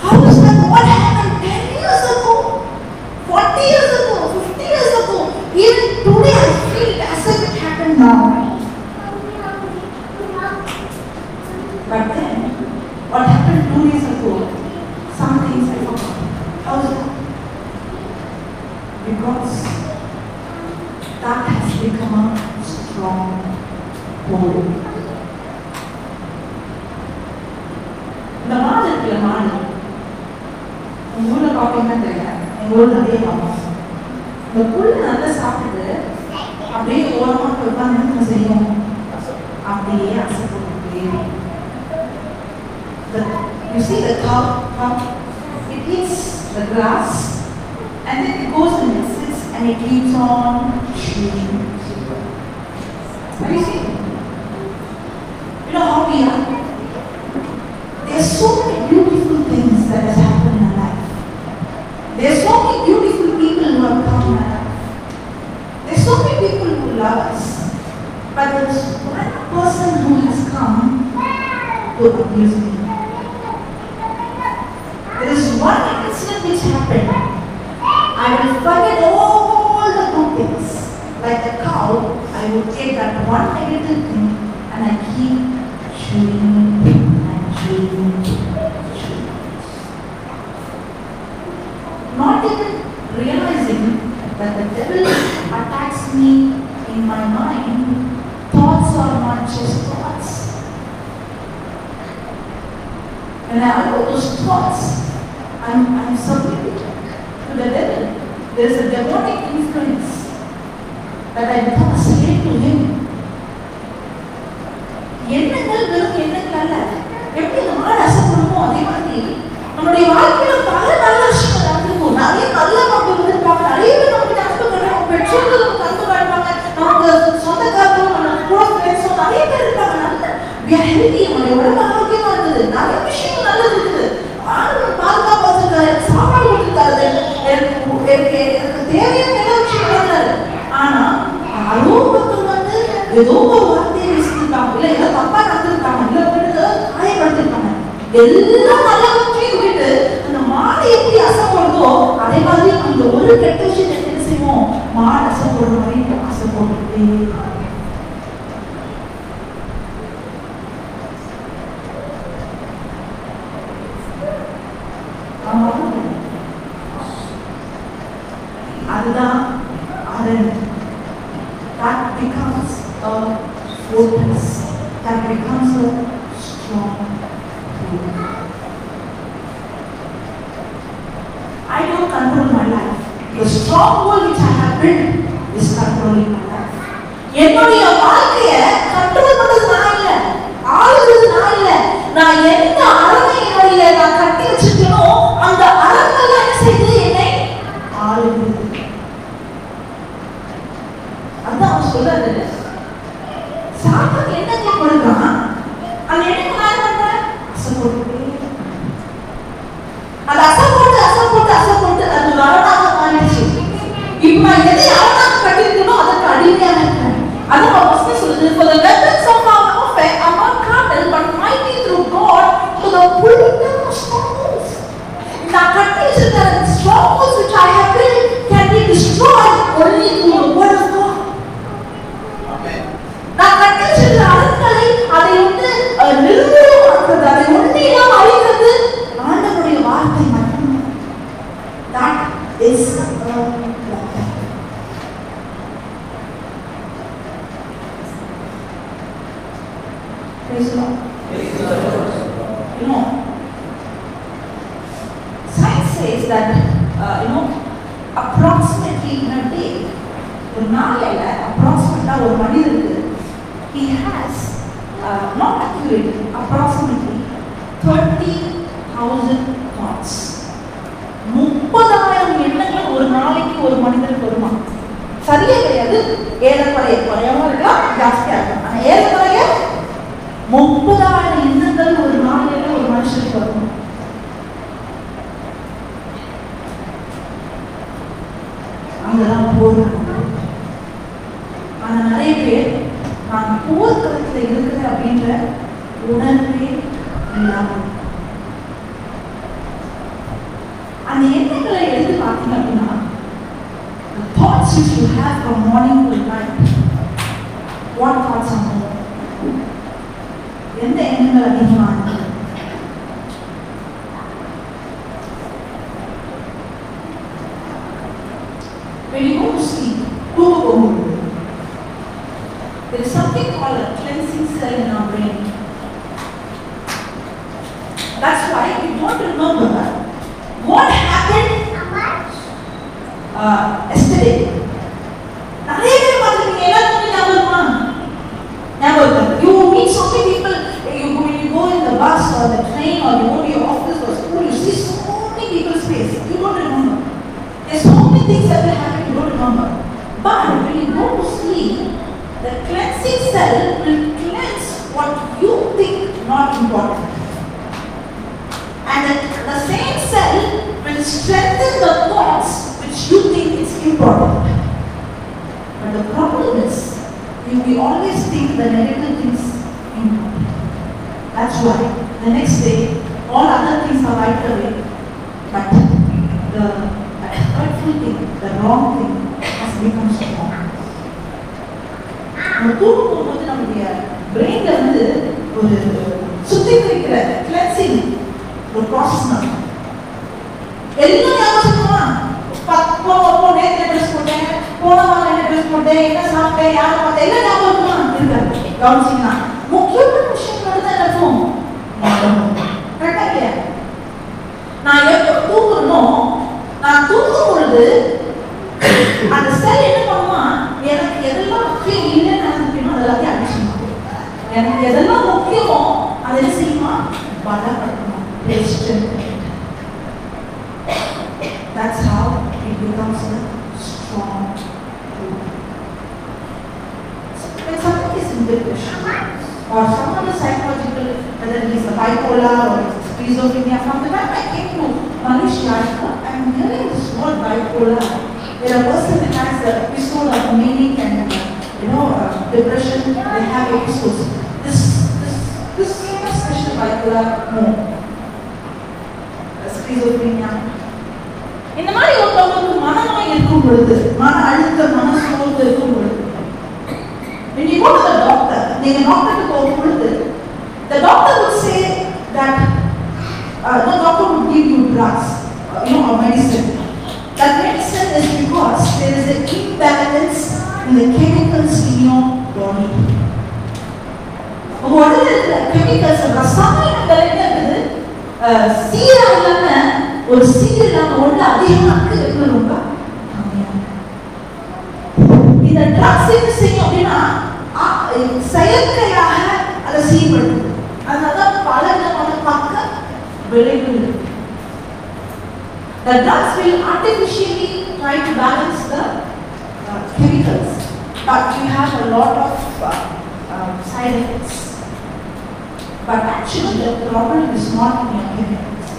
How is that? What happened 10 years ago? 40 years ago? 50 years ago? Even today I feel it as if it happened now. But then, what happened 2 days ago? Some things I forgot. How is that? Because that has become a strong hold. இந்த மாடு இருக்குல்ல, மாடு உங்க ஊர்ல பாப்பீங்கன்னா தெரியல, எங்க ஊர்ல நிறைய பார்ப்போம். இந்த புல் நல்லா சாப்பிட்டு அப்படியே ஓரமா உட்காந்து நம்ம செய்வோம், அப்படியே அசைப்பட்டு. You see the cow, it eats the grass and then it goes and it sits and it keeps on chewing. Have you seen? You know how we are? There are so many beautiful things that has happened in our life. There are so many beautiful people who have come in our life. There are so many people who love us. But there is one person who has come to abuse me. There is one incident which happened. I I will forget all the good things. Like a cow, I will take that one negative thing and I keep chewing and chewing. Not even realizing that the devil attacks me in my mind. Thoughts are not just thoughts. When I allow those thoughts, I'm submitted to the devil. There is a demonic influence that I become a slave to him. எண்ணங்கள் வெறும் எண்ணங்கள் அல்ல. எப்படி இந்த மாடு அசைப்படுமோ அதே மாதிரி நம்முடைய வாழ்க்கையில பல நல்ல விஷயங்கள் நடக்கும். நிறைய நல்ல மக்கள் இருப்பாங்க. நிறைய பேர் நமக்கு அன்பு காட்டுவாங்க. பெற்றோர்கள் நமக்கு அன்பு காட்டுவாங்க. நமக்கு சொந்தக்காரர்கள், நம்ம கூட ஃப்ரெண்ட்ஸும் நிறைய பேர் இருப்பாங்க. நல்ல we are healthy. நம்முடைய உடம்பு ஆரோக்கியமா இருக்குது. நிறைய விஷயங்கள் நல்லது இருக்குது. ஆண்டவர் பாதுகாப்பு வச்சிருக்காரு. சாப்பாடு கொடுத்துருக்காரு. எனக்கு தேவையான எல்லா விஷயங்களும். ஆனா ஆரோக்கியத்தில் வந்து ஏதோ ஒரு வார்த்தையை பேசியிருக்காங்க, இல்லை ஏதோ தப்பா நடந்திருக்காங்க, இல்லை போயிட்டு காயப்படுத்திருக்காங்க. எல்லாம் நல்ல விஷயம் விட்டு அந்த மாடு எப்படி அசைப்படுதோ அதே மாதிரி அந்த ஒரு கெட்ட விஷயத்தை என்ன செய்வோம், மாடு அசைப்படுற மாதிரி அசைப்போட்டு. அதுதான் அரண். That becomes a fortress. That becomes a strong hold. I don't control my life. The stronghold which I have built is controlling my life. என்னுடைய வாழ்க்கையை கண்ட்ரோல் பண்றது நான் இல்ல, ஆளுறது நான் இல்ல. நான் எந்த அரண்மனையில நான் கட்டி வச்சிருக்கேனோ அந்த அரண்மனை என்ன செய்யுது, என்னை ஆளுது. அதான் அவன் சொல்றாரு, சாத்தான் எண்ணங்களை கொடுக்குறான், அந்த எண்ணங்களை நான் என்ன பண்றேன், அசைப்போட்டு அது அசைப்போட்டு அது வரடாக மாறிடுச்சு. இப்ப நான் எதை அரணாக கட்டிருக்கணும் அதற்கு அடிமையாக இருக்கிறேன். அதான் அவன் சொல்லுது, for the weapons of our warfare are not carnal but mighty through God to the pulling down of strongholds. நான் கட்டி வச்சிருக்கிற strongholds which I have built can be destroyed only through the word of God. நான் கட்டி வச்சிருக்கிற அரண்களை அதை வந்து நிர்மூலமாக்குறது, அதை ஒன்றையெல்லாம் அழிக்கிறது ஆண்டவருடைய வார்த்தை மட்டும். That is a weapon. Praise the Lord. You know, science says that approximately in a day, ஒரு நாளையில approximately ஒரு மனிதனுக்கு he has not accurate, approximately 30,000 thoughts. 30,000 எண்ணங்கள் ஒரு நாளைக்கு ஒரு மனிதனுக்கு வருமா? சரியா கிடையாது, ஏறக்குறைய குறையாம இருக்கலாம், ஜாஸ்தியா இருக்கலாம். ஆனா ஏறக்குறைய 30,000 எண்ணங்கள் ஒரு நாளையில ஒரு மனுஷனுக்கு வரும். அங்கதான் போர். ஆனா நிறைய பேர் நான் போர்க்களத்துல இருக்கிறேன் அப்படின்ற உணர்வே இல்லாமல் அந்த எண்ணங்களை எடுத்து பார்த்தீங்க அப்படின்னா, the thoughts which you have from morning to night, what thoughts are more? எந்த எண்ணங்கள் அதிகமாக இருக்கு? When you go to sleep, தூங்க போகும்போது there is something called a cleansing cell in our brain. That's why we don't remember what happened yesterday. நிறைய பேர் பார்த்துருக்கீங்க, எல்லாருக்கும் ஞாபகம் ஞாபகம். You meet so many people, when you go in the bus or the train or you go to your office or school, you see so many people's face. You don't remember. There's so many things that will happen, you don't remember. But when you go to sleep, the cleansing cell will cleanse what you think not important. And the same cell will strengthen the thoughts which you think is important. But the problem is, you will always think the negative things important. That's why the next day, all other things are wiped away. But the hurtful thing, the wrong thing, has become strong. நம்ம தூங்கும்போது நம்முடைய பிரெயின்ல வந்து ஒரு சுத்திகரிக்கிற cleansing ஒரு process நடக்கும். எல்லாம் ஞாபகம் நேற்று ட்ரெஸ் போட்டேன், போன வாரம் என்ன ட்ரெஸ் போட்டேன், என்ன சாப்பிட்டேன், யாரை பார்த்தேன், எல்லாம் ஞாபகம் இருக்காது. கவனிச்சிங்கன்னா முக்கியமான விஷயங்கள் தான் இருக்கும். கரெக்டா இல்லையா? நான் எப்போ தூங்குறனோ, நான் தூங்கும் பொழுது அந்த செல் என்ன பண்ணுமா, எனக்கு எதெல்லாம் முக்கியம் இல்லைன்னு நினைக்கணும் அதெல்லாத்தையும் அடிச்சுமா, எனக்கு எதெல்லாம் முக்கியமோ அதை என்ன செய்யுமா, பலப்படுத்தணும். That's how it becomes a strong tool. When someone is in depression or someone is psychological, whether he is a bipolar or schizophrenia, from the time I came to Malaysia, I'm hearing this word bipolar, where a person has an episode of manic and depression, they have episodes. This special bipolar, no. Schizophrenia. இந்த மாதிரி ஒருத்தவங்களுக்கு மனநோய் இருக்கும் பொழுது, மன அழுத்தம், மன சோர்வு இருக்கும் பொழுது, when you go to the doctor, நீங்க டாக்டருக்கு போகும் பொழுது, the doctor would say that the doctor would give you drugs, or medicine. That medicine is because there is an imbalance in the chemicals in your body. உங்க உடல்ல இருக்கிற chemicals, ரசாயனங்கள் என்ன இருக்குது, சீரா இல்லாம ஒரு சீர் இல்லாம ஒன்று அதிகமாக இருக்கு. ரொம்ப இந்த ட்ரக்ஸ் என்ன செய்யும் அப்படின்னா செயற்கையாக அதை சீர்படுத்துது. அதனால பல விதமான பக்க விளைவுகள் இருக்கு. The drugs will artificially try to balance the chemicals, but you have a lot of side effects. But actually the problem is not in your chemicals.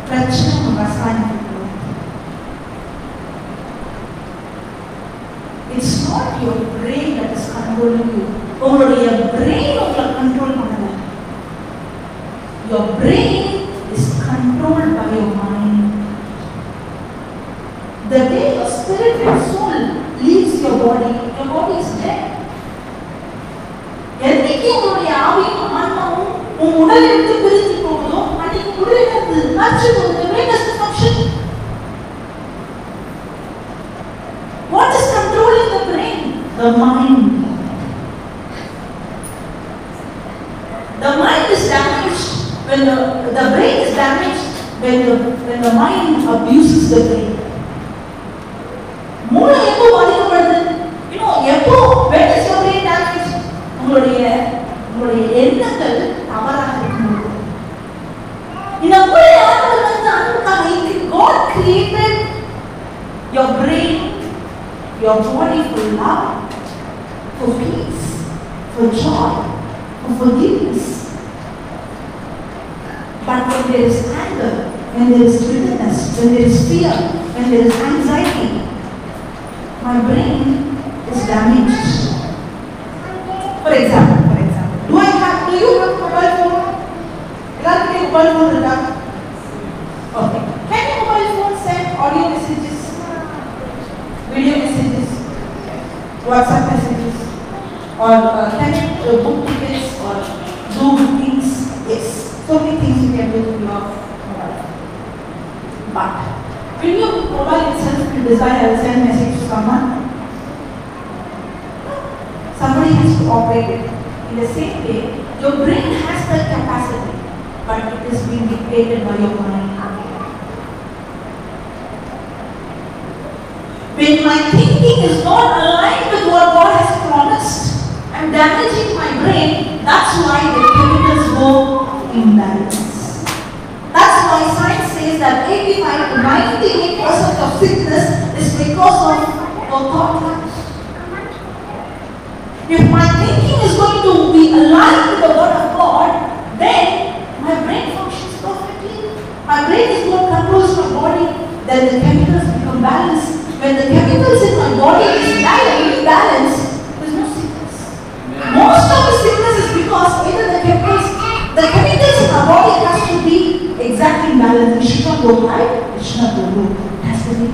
பிரச்சனை ரசாயனம். It's not your brain that is controlling you. உங்களுடைய brain உங்களை control பண்ணல. Your brain is controlled by your mind. The day your spirit and soul leaves your body is dead. என்னைக்கு உங்களுடைய ஆவியும் ஆன்மாவும் உன் உடலை விட்டு பிரிஞ்சு போகுதோ அன்னைக்கு உடலிலிருந்து நச்சு போகுது. Brain doesn't function. What is controlling the brain? The mind. The mind is damaged when the brain is damaged when the mind abuses the brain. மூளை எப்போ பாதிக்கப்படுது? எப்போ when is your brain damaged? உங்களுடைய எண்ணங்கள் தவறாக இருக்கும்போது. இந்த மூளை ஆண்டவர் வந்து அன்புக்காக God created your brain, your body for love, for peace, for joy, for forgiveness. But when there is anger, when there is bitterness, when there is fear, when there is anxiety, my brain is damaged. For example, do you have mobile phone? Everybody mobile phone irukka? Okay. Can your mobile phone send audio messages, video messages, WhatsApp messages, or can it book tickets or do bookings? Yes. So many things you can do with your mobile. But will your mobile itself decide I will send message to someone? Somebody has to operate it. In the same way, your brain has the capacity, but it is being dictated by your mind. When my thinking is not aligned with what God has promised, I am damaging my brain. That's why the chemicals go imbalance. That's why science says that 85 to 98% of sickness is because of our thought life. If my thinking is going to be aligned with the word of God, then my brain functions perfectly. My brain is what controls my body. Then the chemicals become balanced. When the chemicals in my body is balanced, there is no sickness. Most of the sickness is because either the chemicals in our body has to be exactly balanced. It should not go high, it should not go low. It has yesterday.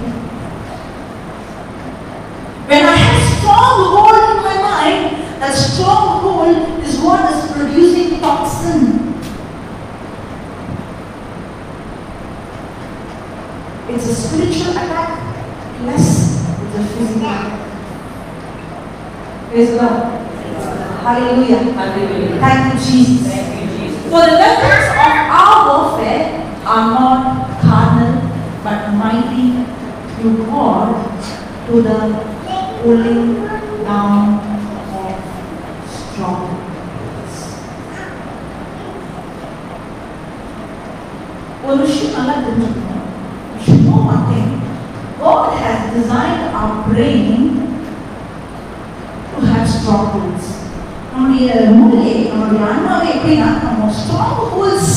When I have stronghold in my mind, that stronghold is what is producing toxin. It's a spiritual attack, plus it's a physical attack. Praise God. Hallelujah. Hallelujah. Thank you, Jesus. Thank you, Jesus. For the weapons of our warfare are not carnal, but mighty through God to the pulling down of strongholds. Well, we should know one thing. God has designed our brain to have strongholds. நம்முடைய மூளையை நம்முடைய அண்ணாவை எப்படின்னா நம்ம strongholds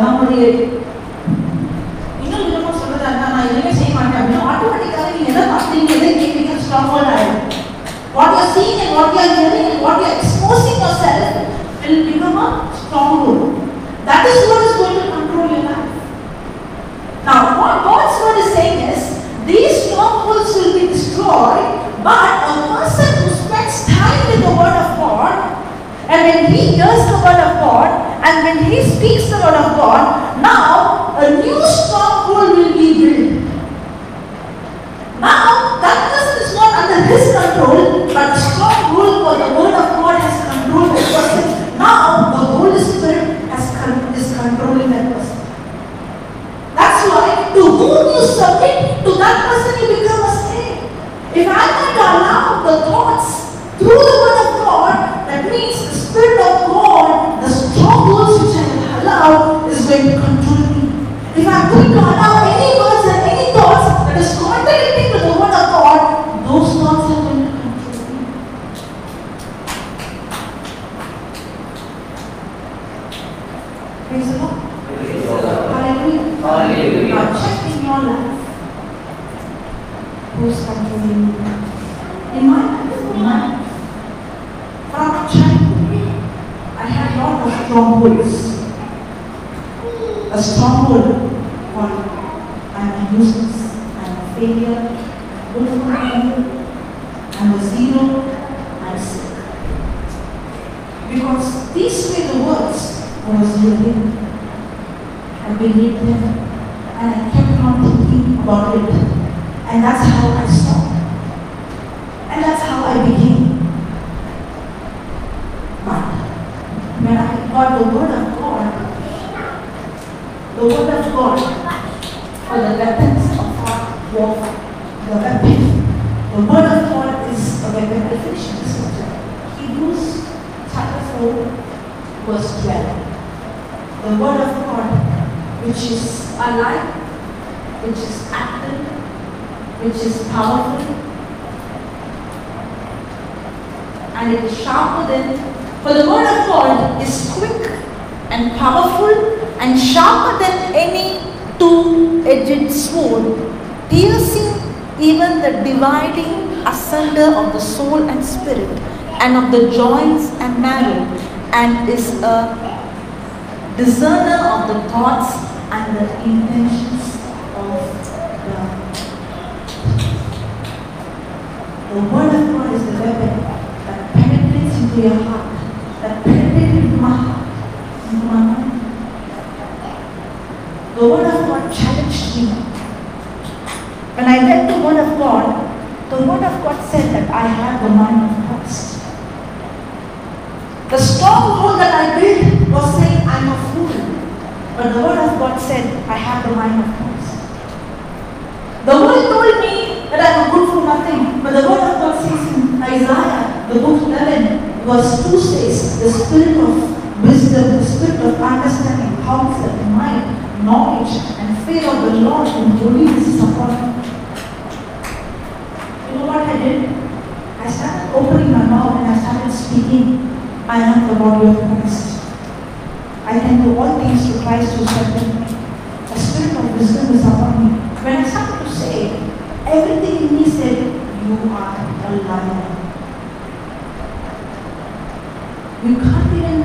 நம்முடைய இன்னொரு விதமா சொல்றதா இருந்தா நான் எதுவுமே செய்ய மாட்டேன் அப்படின்னா ஆட்டோமேட்டிக்காக நீங்க எதை பார்த்தீங்க எதை கேட்பீங்க stronghold ஆயிடும். What you are seeing and what you are hearing and what you are exposing yourself will become a stronghold. That is what is going to control your life. Now, what God's word is saying is, these strongholds will be destroyed, but a person who spends time with the word of God, and when he hears the word of God, and when he speaks the word of God, now a new stronghold will be built. Now, that person is not under his control, but the stronghold for the word of God has controlled that person. Now, the Holy Spirit is controlling that person. That's why, to whom you submit, to that person you become a slave. If I am to allow the thoughts through the word of God, that means the Spirit of God, the strongholds which I allow, is going to control me. If I am going to allow any words and any thoughts that is contradicting to the word of God, those thoughts are going to control me. Praise the Lord. Hallelujah. Hallelujah. Now check in your life. Who's controlling you? In my life, from childhood, I had a lot of strongholds. A stronghold called I'm useless, I'm a failure, good for nothing, I'm a zero, I'm sick. Because these were the words I was hearing. I believed them, and I kept on thinking about it, and that's how I stopped, and that's how I became. But when I got the word of God for the weapons of our warfare, the word of God is a weapon. I finish this scripture. Hebrews chapter 4, verse 12. The word of God, which is alive, which is active, which is powerful, and it is sharper than, for the word of God is quick and powerful and sharper than any two-edged sword, piercing even the dividing asunder of the soul and spirit, and of the joints and marrow, and is a discerner of the thoughts and the intentions of the heart. The word of God is the weapon that penetrates into your heart, that penetrates into my heart, into my mind. The word of God challenged me. When I read the word of God said that I have the mind of Christ. The stronghold that I built was saying I'm a fool. But the word of God said I have the mind of Christ. The world told me that I'm a good for nothing. But the word of God says in Isaiah, the book 11, verse 2 says, the spirit of wisdom, the spirit of understanding, counsel, might, knowledge, and fear of the Lord and holiness is upon me. You know what I did? I started opening my mouth and I started speaking. I am the body of Christ. I can do all things through Christ who strengthens me. The spirit of wisdom is upon me. When I started to say, everything in me said, you are a liar. You can't even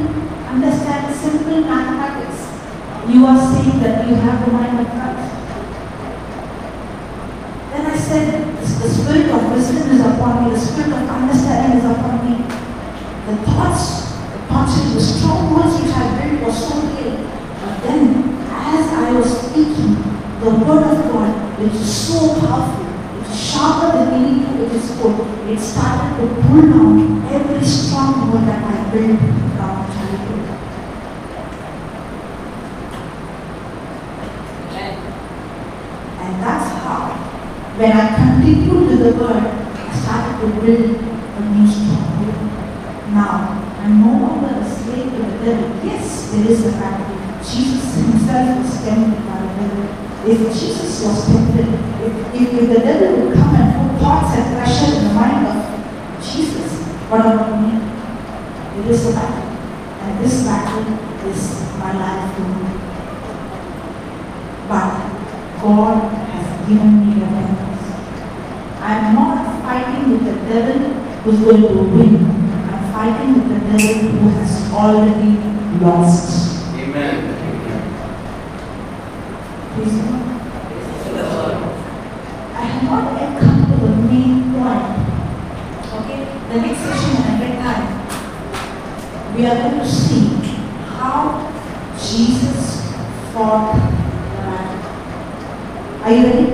understand simple mathematics. You are saying that you have the mind of Christ. of wisdom is upon me, the spirit of understanding is upon me. The thoughts the strong words which I built was so real. But then, as I was speaking, the word of God, which is so powerful, which is sharper than any two-edged sword, it started to pull down every strong word that I built from childhood. And that's how, when I continued with the word, I started to build a new stronghold. Now, I'm no longer a slave to the devil. Yes, there is a fact that Jesus himself was tempted by the devil. If Jesus was tempted, if the devil would come and put thoughts and pressure in the mind of Jesus, what about me? There is a battle. And this battle is my life to me. But God has given me a weapon. I am not fighting with the devil who's going to win. I'm fighting with the devil who has already lost. Amen. Praise God. I have not yet come to the main point. Okay? The next session when I get time, we are going to see how Jesus fought the battle. Are you ready?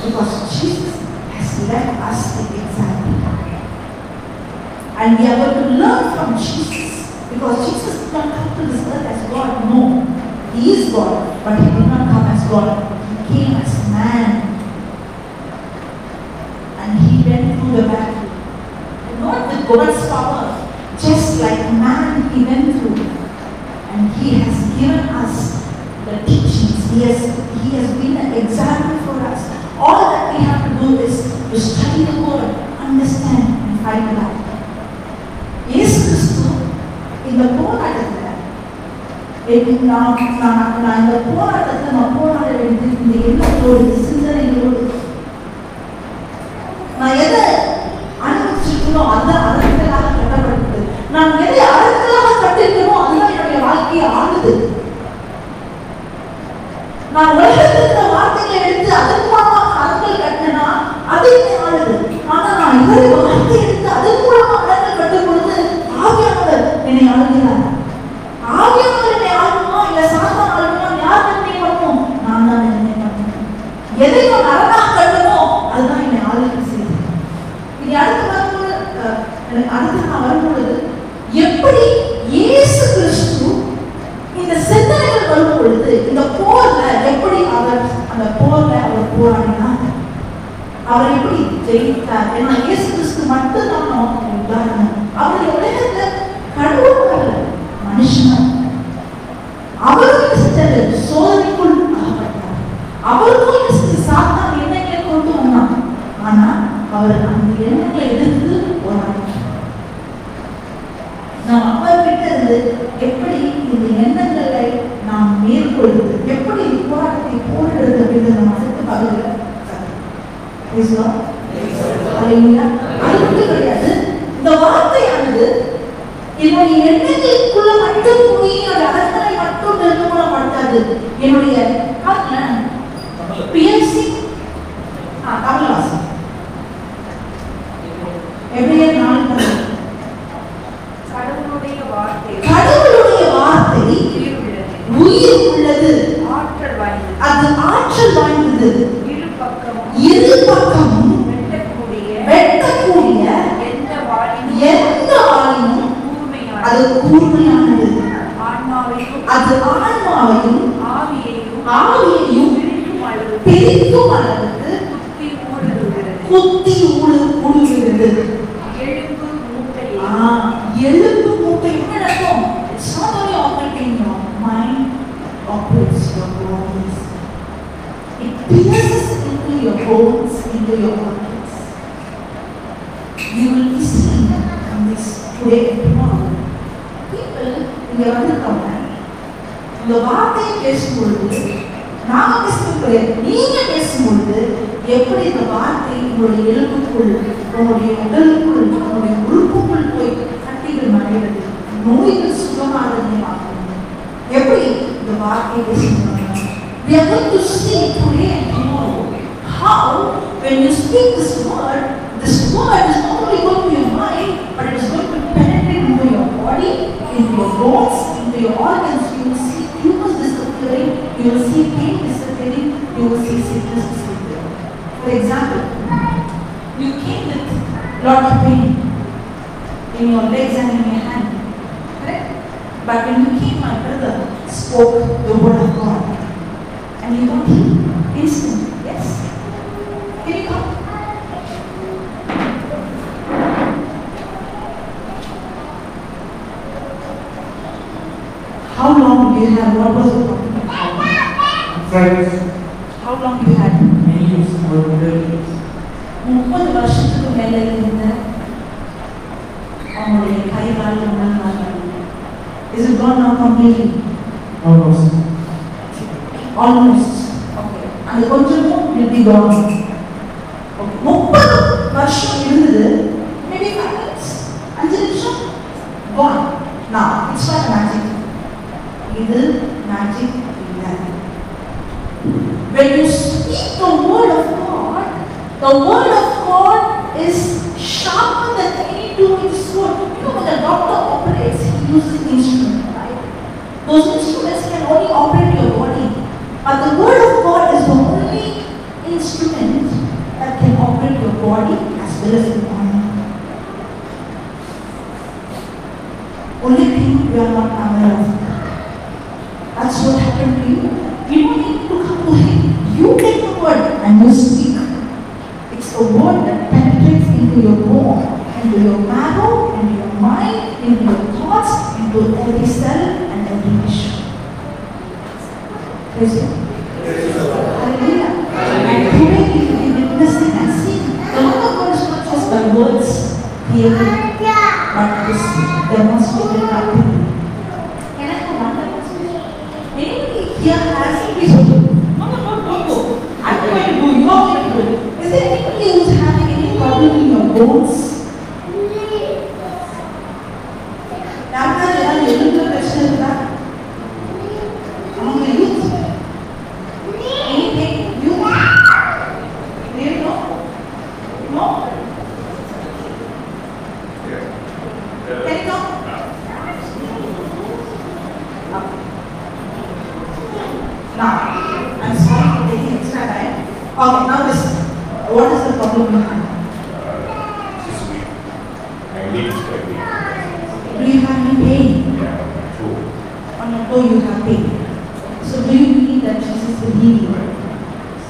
Because Jesus has left us the example. And we are going to learn from Jesus. Because Jesus did not come to this earth as God. No. He is God. But he did not come as God. He came as man. And he went through the battle. Not with God's power. Just like man he went through. And he has given us the teachings. He has been an example for us. All that we have to do is to study the word, understand and fight the battle. இயேசு கிறிஸ்து இந்த போராட்டத்தில் நான் இந்த போராட்டத்தை நான் போராட வேண்டியது இந்த எண்ணத்தோடு சிந்தனைகளோடு நான் எதை அனுபவிச்சிருக்கணும் அதுதான் அரண்களாக கட்டப்பட்டது. நான் எதை அரண்களாக கட்டிருக்கணும் அதுதான் என்னுடைய வாழ்க்கையை ஆளுது. நான் உலகத்தில் இருந்த வார்த்தைகளை எடுத்து அதன் மூலமாக அரண்கள் கட்டினா அது என்னை ஆளுது. ஆனா நான் இவரை வார்த்தை எடுத்து அதன் மூலமாக அரண்கள் கட்டும் பொழுது ஆவியானவர் என்னை ஆளுகிறார். ஆவியானவர் என்னை ஆளுமா இல்ல சாத்தான் ஆளுமா யார் என்னை பண்ணும்? நான் தான் என்னை பண்ணும். எதை நான் அரணாக கட்டணும் அதுதான் என்னை ஆளுகை செய்யுது. இது அடுத்து நான் வரும்பொழுது எப்படி இயேசு கிறிஸ்து இந்த சிந்தனைகள் வரும் பொழுது இந்த போர்ல எப்படி அவர் அந்த போர்ல அவர் போராடினார், அவர் எப்படி ஜெயித்தார். ஏன்னா இயேசு கிறிஸ்து மட்டும்தான் உதாரணம். அவருடைய உலகத்துல கடவுள் மனுஷன் அவருக்கு செஞ்சது சோதனைக்குள் ஆகப்பட்டார். அவருக்கும் செஞ்சு சாத்தான் எண்ணங்களை கொண்டு வந்தான். ஆனா அவர் அந்த எண்ணங்களை எதிர்த்து போராடினார். நாம் அவர் கிட்ட இருந்து எப்படி இந்த எண்ணங்களை நாம் மேற்கொள்வது, எப்படி போராட்டத்தை போடுறது அப்படின்னு நம்ம அடுத்த பகுதியில் அது மட்டும் கிடையாது. இந்த வார்த்தையானது என்னுடைய எண்ணங்களுக்குள்ள மட்டும் போய் அது அரண்களை மட்டும் நிர்மூலப்படுத்தாது. என்னுடைய பிஎஸ்சி தமிழ்வாசம் எப்படியே கடவுளுடைய வார்த்தை உயிர் உள்ளது, அது ஆற்றல் வாய்ந்தது, இரு பக்கமும் வெட்டக்கூடிய எந்த வாளினும் அது கூர்மையானது, அது ஆன்மாவையும் ஆவியையும் பிரிக்கும் அளவுக்கு குத்தி ஊடுருவுகிறது. எலும்பு மூட்டை என்ன அர்த்தம்? It's not only operating your mind, operates your bodies. It pierces into your bones, into your organs. You will be seen on this today and tomorrow. People இங்க வந்திருக்காங்க. இந்த வார்த்தையை பேசும்பொழுது நாம பேசும்போது நீங்க பேசும்பொழுது எப்படி இந்த வார்த்தை உங்களுடைய எலும்புக்குள், உங்களுடைய உடலுக்குள், உங்களுடைய உறுப்புக்குள் போய் கட்டிகள் மறைவது, நோய்கள் சுகமானதை பார்க்கணும். எப்படி இந்த வார்த்தையை பேசுகிறாங்க? We are going to see today and tomorrow how when you speak this word For example, you came with lot of pain in your legs and in your hand. Correct? But when you came, my brother spoke the word of God. And you got healed instantly. Yes? Can you come? How long do you have? What was the problem? Friends, How long you had? many years, more than 30 years. 30 வருஷத்துக்கு மேல இருந்த அவங்களுடைய கை கால் Is it gone now completely? Almost. Almost. Okay. And the கொஞ்சமும் will be gone. Okay. 30 வருஷம் இருந்தது. Maybe 5 minutes. 5 நிமிஷம். Gone. Now, it's not magic. இது magic இல்லை. When you speak the word of God is sharper than any two-edged sword. You know, when the doctor operates, he uses instruments, right? Those instruments can only operate your body. But the word of God is the only instrument that can operate your body as well as your mind. Only thing you are not aware of. That's what happened to you. You don't need to come to him. You take the word and you speak. It's a word that penetrates into your bone, into your marrow, into your mind, into your thoughts, into every cell and every tissue. Praise God. Hallelujah. And today we will be witnessing and seeing the word of God is not just by words hearing, but is demonstrated practically. Can I have one demonstration? Anybody here has a vision? No. I'm going to do, you are going to do it. Is there anybody who's having any problem in your bones? Among the youth? Anything? Youth? Do you know? No? Can you come? Now, I'm sorry for taking extra time. Okay, now listen. What is the problem you have? This week, my knee is quite weak. Do you have any pain? Yeah, true. On your toe you have pain. So do you believe that Jesus will heal you?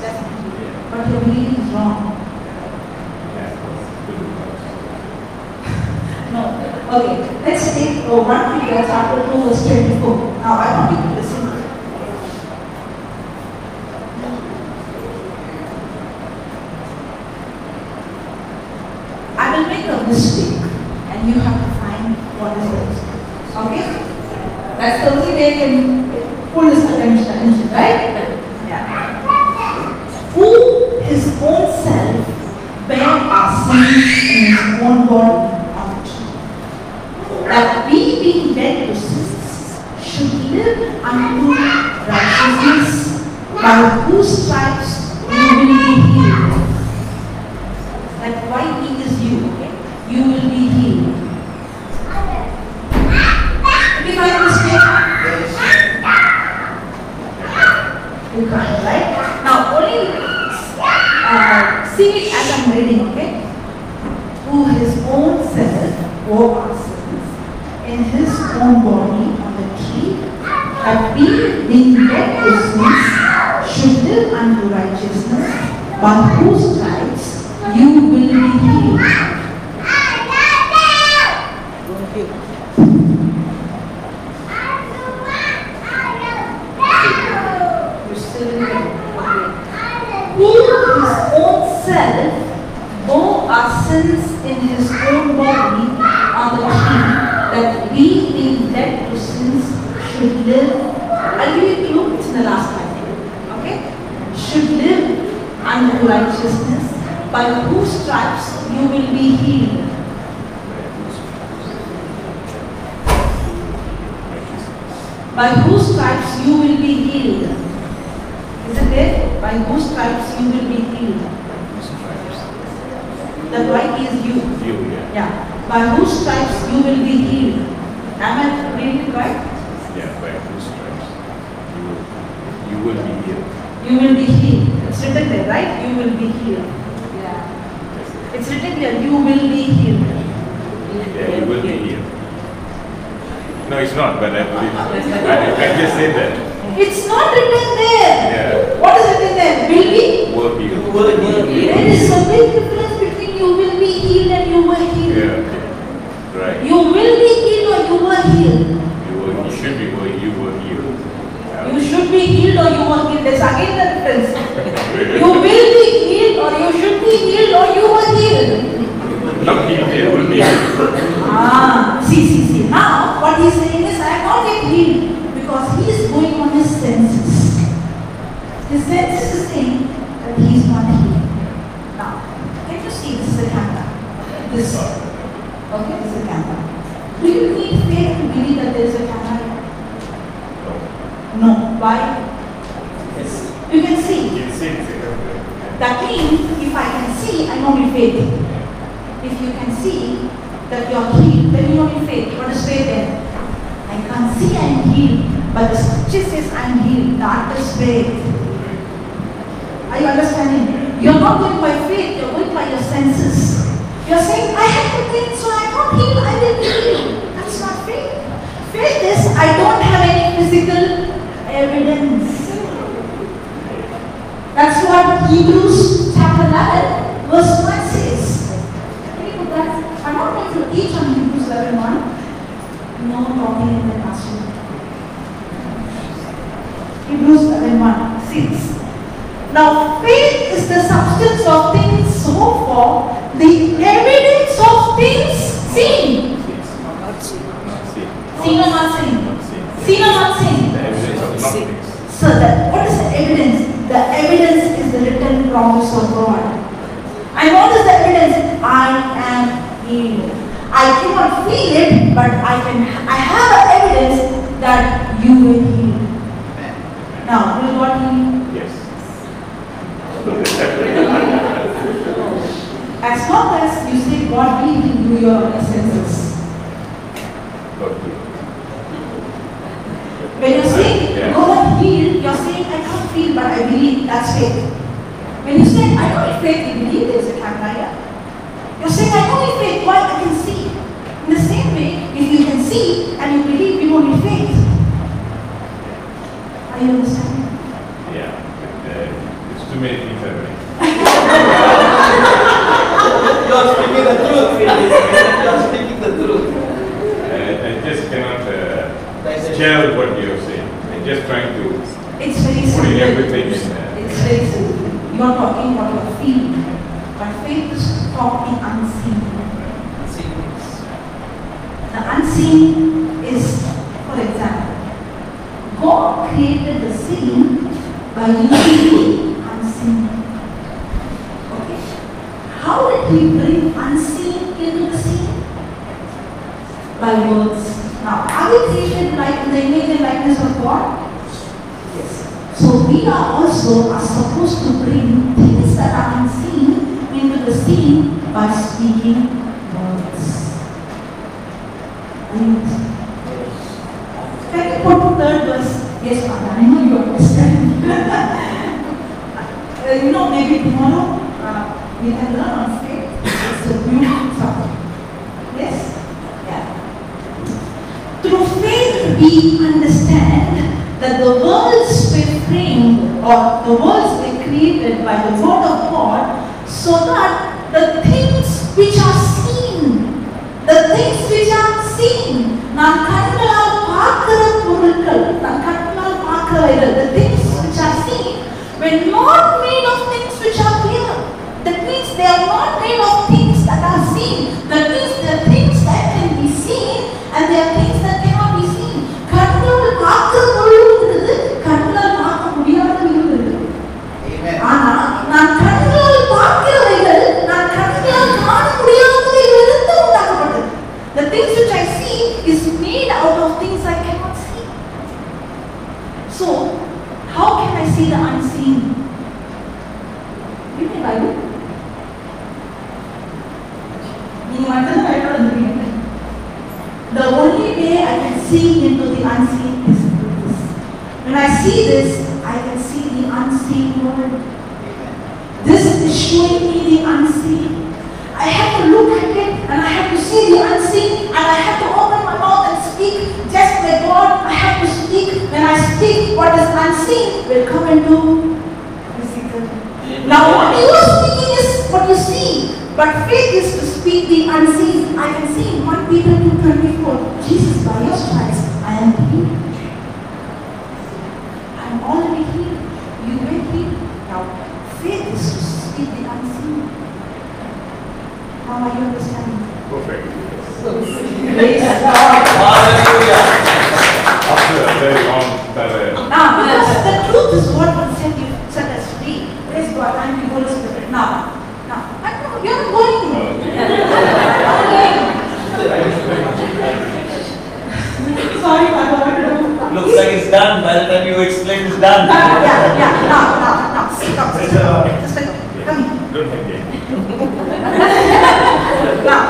Definitely. But your belief is wrong. Yeah, No. Okay, let's take 1 Peter chapter 2 verse 24. Now I want you to listen. I will make a mistake and you have to find what is the mistake. Okay? That's the only way I can pull his attention, right? Yeah. Who his own self bare our sins in his own body on the tree, that we being dead to sins should live unto righteousness, by whose stripes you will be healed. That white meat is you, okay? You will be healed. Did you find this name? You can't, right? Now only see it as I'm reading, okay? Who his own self bore our sins in his own body on the tree, that we being dead to sins should live unto righteousness, by whose stripes you will be healed. You're still in there. Who his own self bore our sins in his own body on the tree, that we being dead to sins should live. I'll give you a clue, it's in the last line. Okay? Should live unto righteousness, by whose stripes you will be healed. By whose stripes you will be healed. Is it there? By whose stripes you will be healed. The white is you. Yeah. By whose stripes you will be healed. Am I reading it right? Yeah, by whose stripes you will be healed. You will be healed. It's written there, right? You will be healed. Yeah. It's written here, you will be healed. Yeah, you will be here. No, it's not, but I just said that. It's not written there. Yeah. What is written there? Will be? Will be. There is a big difference between you will be healed and you were healed. Yeah. Right. You will be healed or you were healed. You should be where you were healed. Yeah. You should be healed or you were healed. There's again the difference. You will be healed or you should be healed or you were healed. Not healed, it will be healed. See. Now, what he's saying is, I am not yet healed because he is going on his senses. His senses is saying that he is not healed. Now, can you see this is a camera? This. Okay, this is a camera. Do you need faith to believe that there is a camera? No. Why? Yes. You can see. You can see it. That means, if I can see, I know my faith. If you can see that you are healed, then you know your faith. What is faith then? I can't see I am healed, but the scripture says I am healed. That is faith. Are you understanding? You are not going by faith, you are going by your senses. You are saying, I have the faith, so I am not healed, I will be healed. That's not faith. Faith is, I don't have any physical evidence. That's what Hebrews chapter 11, verse 1 says. I'm not going to teach on Hebrews 11:1. No talking in the classroom. Hebrews 11:1 says, now faith is the substance of things hoped for, the evidence of things seen. Seen or not seen? Seen or not seen? The evidence of nothing. So what is the evidence? The evidence is the written promise of God. And what is the evidence? I am healed. I cannot feel it, but I have evidence that you will heal. Now, will God heal you? Yes. As long as you say God will heal you, you are on your senses. God will. When you say Yeah. God heal, you are saying I can't feel, but I believe. That's faith. When you say I know in faith, you believe there is a camera here. You're saying, I know in faith, why I can see. In the same way, if you can see and you believe, you know in faith. Are you understanding? Yeah. It's too many things happening. You are speaking the truth. You are speaking the truth. I just cannot tell what you're saying. I'm just trying to It's very put in simple. everything in there. It's very simple. You are talking what you are feeling. But faith is talking unseen. The unseen is, for example, God created the seen by using the unseen. Okay? How did He bring unseen into the seen? By words. Now, are we created like in the image and likeness of God? Yes. So we are also supposed to bring things that are unseen into the seen by speaking words. Can you put the third verse? Yes, Father, I know you understand. Maybe tomorrow we can learn on faith. It's a beautiful subject. Yes? Yeah. Through faith we understand that the worlds were framed or the worlds were created by the word of God so that the things which are seen, the things which are seen, நான் கண்களால் பார்க்கிற பொருட்கள், நான் கண்களால் பார்க்கிறவைகள், the things which are seen were not made of things which are clear. That means they are not made of things that are seen. That means they are things that can be seen and they are things that cannot be seen. கண்களால் பார்க்கிற பொருள் இருக்குது, கண்களால் பார்க்க முடியாதவைகள் இருக்குது. ஆனா நான் கண்களால் பார்க்கிறவைகள், நான் கண்களால் காண முடியாதவைகள் இருந்து உண்டாக்கப்பட்டது. The things which I see is made out of things I cannot see. So, how can I see the unseen? Read the Bible. The only way I can see into the unseen is through this. When I see this, I can see the unseen world. showing me the unseen. I have to look at it and I have to see the unseen and I have to open my mouth and speak just like God. I have to speak. When I speak, what is unseen will come into physical. Now what you are speaking is what you see. But faith is to speak the unseen. I can see in 1 Peter 2:24, Jesus, by your stripes, I am healed. I am already healed. You were healed. Now, faith is to speak the unseen. How are you understanding? Perfect. Praise God. Hallelujah. After a very long time. Now, because the truth is what will set us free. Praise God. Thank you, Holy Spirit. Now, you're not going. Sorry, Father. Looks like it's done. By the time you explain, it's done. Yeah. Now. Sit down. Come here. Don't forget. Now.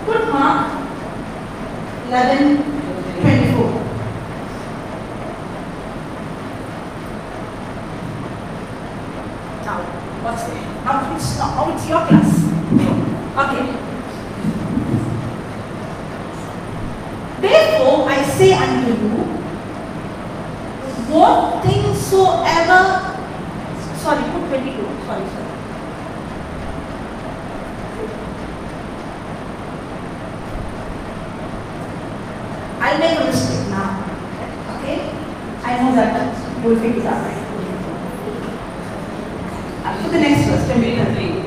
Put Mark 11:24. Now, what's it? Now it's your class. Okay. Therefore, I say unto you, what things soever. Sorry, put 22. Sorry. I'll make a mistake now. Okay? I know that you will figure it out. I'll put the next verse, 23.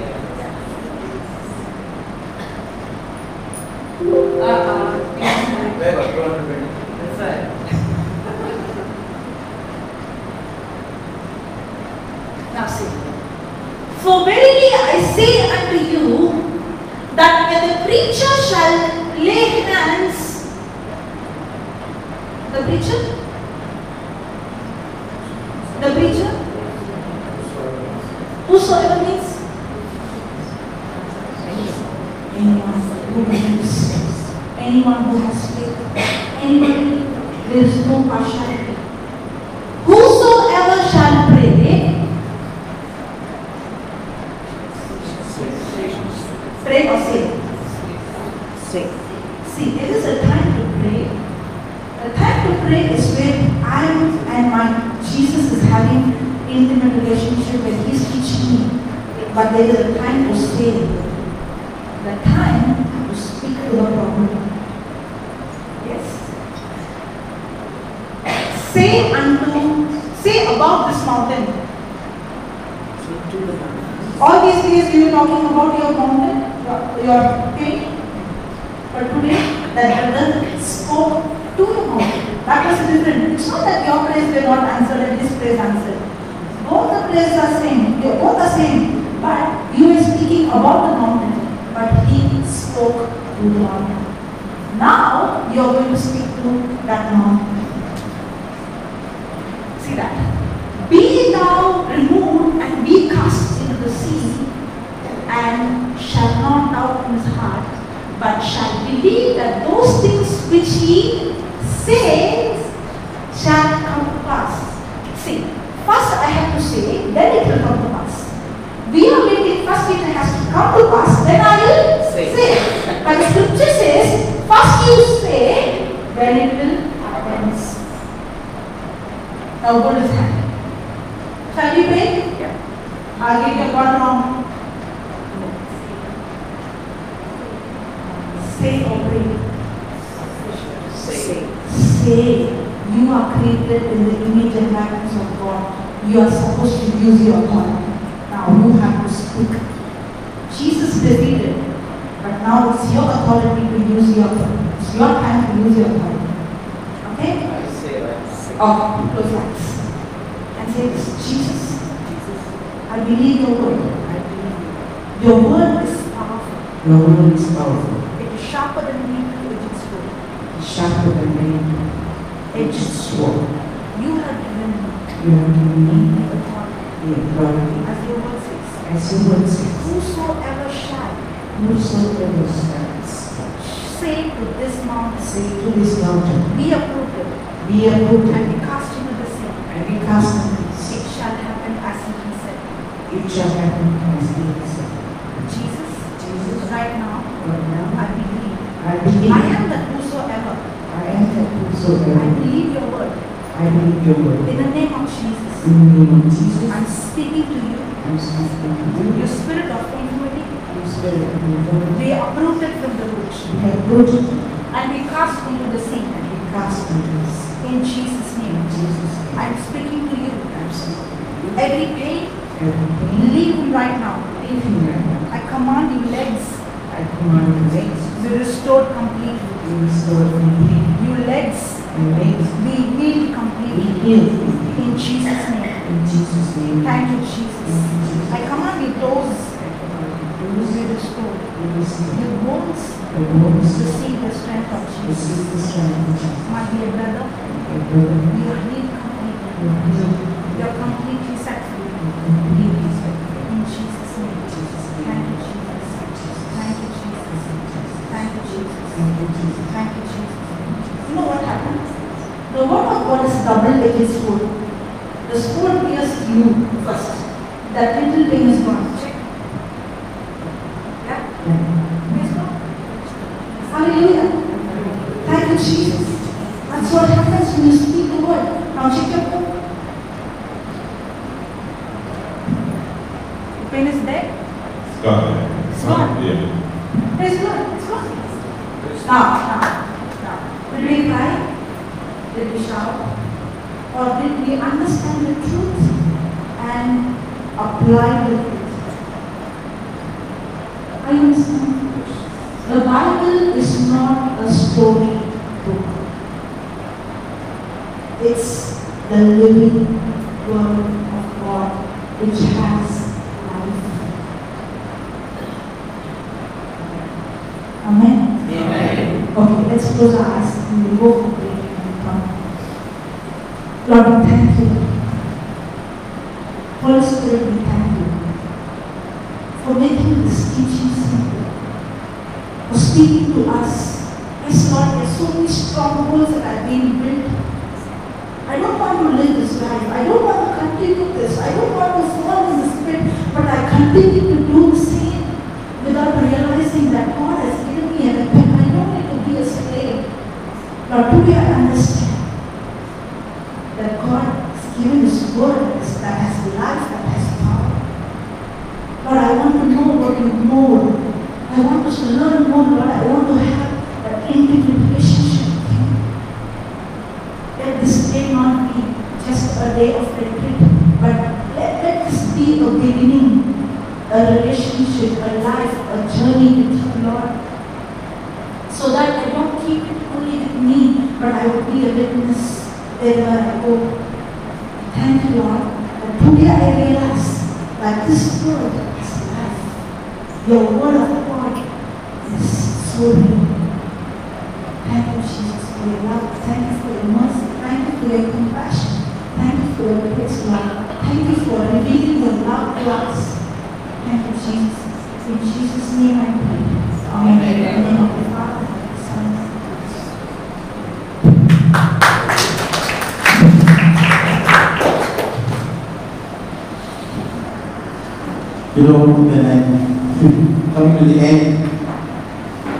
That's right. Now see. For verily I say unto you, that when the preacher shall lay hands, the preacher? Whosoever means? Anyone who believes, anyone who has faith, anybody, there is no partiality. Whosoever shall pray or say? See, there is a time to pray. The time to pray is when I and my Jesus is having intimate relationship when He is teaching me. But there is a time to say, the time to speak to the problem. Yes. Say about this mountain. All these days we were talking about your mountain, your pain. But today, that brother spoke to the mountain. That was different. It's not that your prayers were not answered and his prayers answered. Both the prayers are same. They both are same. But you were speaking about the mountain. But he spoke to the mountain. Now you are going to speak to that mountain. See that? Be thou removed and be cast into the sea, and shall not doubt in his heart, but shall believe that those things which he says shall come to pass. See, first I have to say, then it will come to pass. We are waiting, first it has to come to pass, then I will say. But the scripture says, first you say, then it will happen. Now hold his hand. Shall we pray? Yeah. I'll give you one wrong. Say or pray. Say. You are created in the image and likeness of God. You are supposed to use your tongue. Now you have to speak. Jesus defeated, but now it's your authority to use your tongue. It's your time to use your tongue. Okay? I say. Okay, close your eyes. And say this, Jesus, I believe your word. Your word is powerful. Your word is powerful. It is sharper than any two-edged sword. Sharper than any edged sword. You have given me You have given me the authority. the authority. As your word says, As your word says, whosoever shall whosoever stands, say to this mountain, say to this mountain, be uprooted be uprooted and be cast into the sea, and be cast into the sea. it shall happen as he said. It shall happen as it is said. Jesus, right now, Right now, I believe. I believe. I am the whosoever. I am that I whosoever. believe your word. I believe your word. In the name of Jesus, In the name of Jesus, I'm speaking to you. I'm speaking to you. Your spirit of infirmity, Your spirit of infirmity. be uprooted from the root We have rooted and be cast into the sea. and be cast into this. In Jesus' In name, Jesus' name. I'm speaking to you. I'm speaking to you. Every pain, Every pain, leave him right now. leave him right now. I command you legs I command your legs be restored completely. to be restored completely. You legs Your legs be healed be completely. healed completely. In Jesus' name. In Jesus' name. Thank you, Jesus. I command your toes I command to you be restored. to receive Your bones the bones, receive the strength of Jesus. receive the strength of Jesus. My dear brother, Your brother, you are healed completely. your healed, You are completely set free. completely set free. In Jesus' name. Jesus' Thank name. you, Jesus. Thank you, Jesus. Thank you, Jesus. Thank you, Jesus. Thank you, Jesus. You know what happens? The word of God is double-edged sword. The sword pierces you first. That little thing is gone. Check. Yeah? Praise God. Hallelujah. Thank you, Jesus. That's what happens when you speak the word. Now check your book. Pain is there. It's gone. It's gone. Yeah. Praise God. It's gone. Now. Did we cry? Did we shout? Or did we understand the truth and apply the truth? I understand. The Bible is not a story book. It's the living word of God which has life. Amen. Okay, let's close our eyes and we'll go for prayer and come. Lord, we thank you. Holy Spirit, we thank you for making this teaching simple, for speaking to us. Yes, Lord, there's so many strongholds that are being built. I don't want to live this life. I don't want to continue this. I don't want to fall in the spirit, but I continue to do the same without realizing that God has given me a weapon. I don't need to be a slave. Lord, today I understand that God has given His word that has life, that has power. Lord, I want to know what you know. I want us to learn more, Lord. I want to have that intimate relationship with you. Let this day not be just a day of retreat, but let this be a beginning, a relationship, a life, a journey with you, Lord. So that I don't keep it only with me, but I will be a witness wherever I go. Thank you, Lord. And today I realize that this word is life. Your word of God is so real. Thank you, Jesus, for your love. Thank you for your mercy. Thank you for your compassion. Thank you for your grace, Lord. Thank you for revealing your love to us. Thank you, Jesus. In Jesus' name I pray. Amen. In the name of the Father, and of the Son, and of the Holy Spirit. You know, when I'm coming to the end,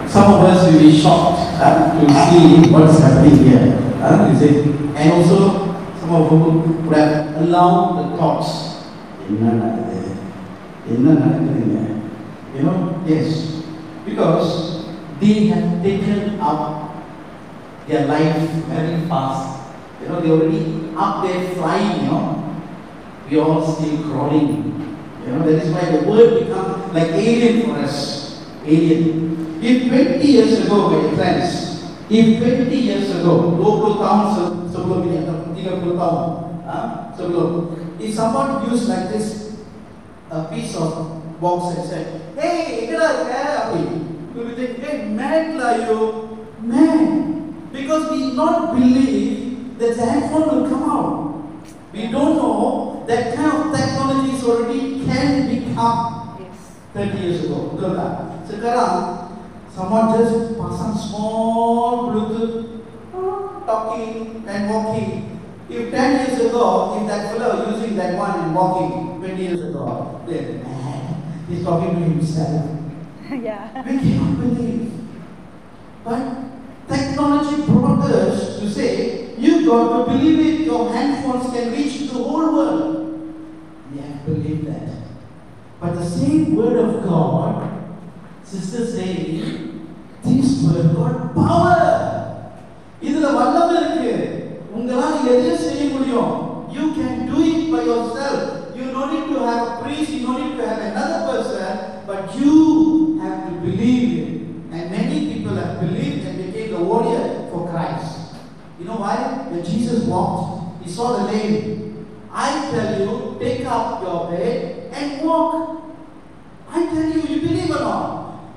some of us will be shocked to see what's happening here. You see? And also, some of you would have allowed the thoughts. You know, yes. Because they have taken up their life very fast. You know, they already up there flying, you know. We are all still crawling. You know, that is why the word becomes like alien for us. Alien. If 20 years ago, my friends, if 20 years ago, 20 tahun sebelum ini atau 30 tahun, sebelum, if someone used like this a piece of box and said, "Hey, we will think, hey, man lah you, man," because we not believe that the handphone will come out. We don't know that kind of technologies already can become 30 years ago. Betul tak? Sekarang, someone just pasang small Bluetooth, talking and walking. If 10 years ago, if that fellow using that one and walking 20 years ago, then he's talking to himself. Yeah. We cannot believe. But technology brought us to say, you got to believe it, your handphones can reach the whole world. We have to believe that. But the same word of God, sister saying, this word got power. இதுல வல்லமை இருக்கு. உங்களால எதையும் செய்ய முடியும். You can do it by yourself. You don't need to have a priest, you don't need to have another person, but you have to believe it. And many people have believed and became the warrior for Christ. You know why? When Jesus walked, he saw the lame. I tell you, take up your bed and walk. I tell you, you believe or not?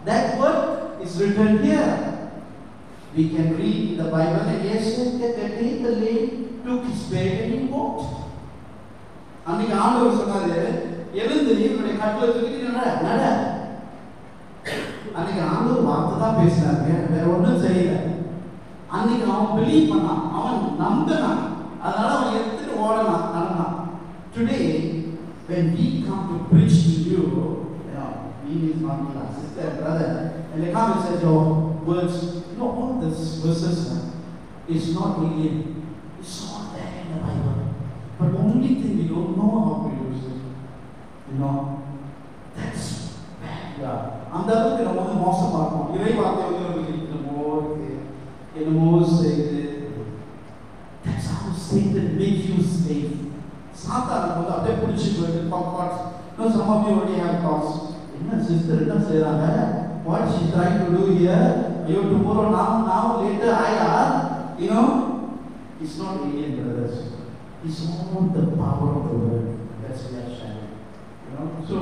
That word is written here. We can read in the Bible and yes, that the lame took his bed and he walked. அன்னைக்கு ஆண்டவர் சொன்னாரு, எழுந்து இவனுடைய கட்டளை தூக்கி நட. அன்னைக்கு ஆண்டவர் வார்த்தை தான் பேசினாரு, வேற ஒன்றும் செய்யல. அன்னைக்கு அவன் பிலீவ் பண்ணான், அவன் நம்பினான், அதனால அவன் எடுத்துட்டு ஓடலாம், நடந்தான். Today, when we come to preach to you, he is not my sister, brother, and they come and say, your words, all these verses is not alien. It's all there in the Bible. But the only thing we don't know how to use it. That's bad. அந்த அளவுக்கு நம்ம வந்து மோசமா இருக்கும். இறை வார்த்தை வந்து நமக்கு என்னமோ செய்து. That's how Satan makes you slave. சாத்தான் வந்து அப்படியே பிடிச்சி போயிட்டு thoughts. Some of you already have thoughts. என்ன சிஸ்டர் என்ன செய்றாங்க? What she trying to do here? You tomorrow now later I are. It's not alien, brothers. It's all the power of the word that's we are sharing. So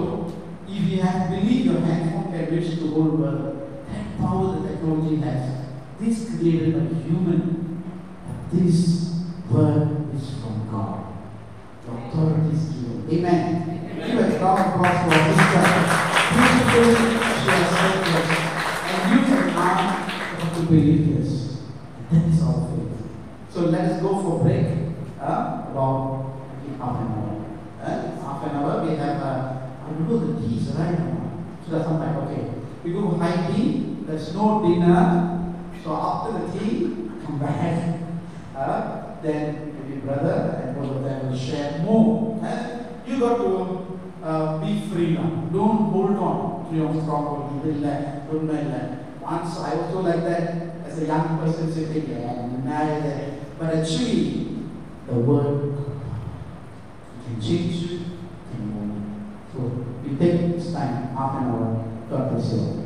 if you have believed your handphone can reach the whole world, that power the technology has, this created a human. This word is from God. The authority is given. Amen. Give a strong applause for this chapter. Beautiful, she has said this. And you and I have to believe this. That is our faith. So let us go for break. About half an hour. Half an hour we have I don't know the teas right now. So that's something okay. We go high tea, there's no dinner. So after the tea, come back. Then maybe brother and both of them will share more. You got to be free now. Don't hold on to your stronghold. Don't mind that. Once I also like that as a young person sitting there, but actually the word can change you, can move. So we take this time, half an hour. God bless you.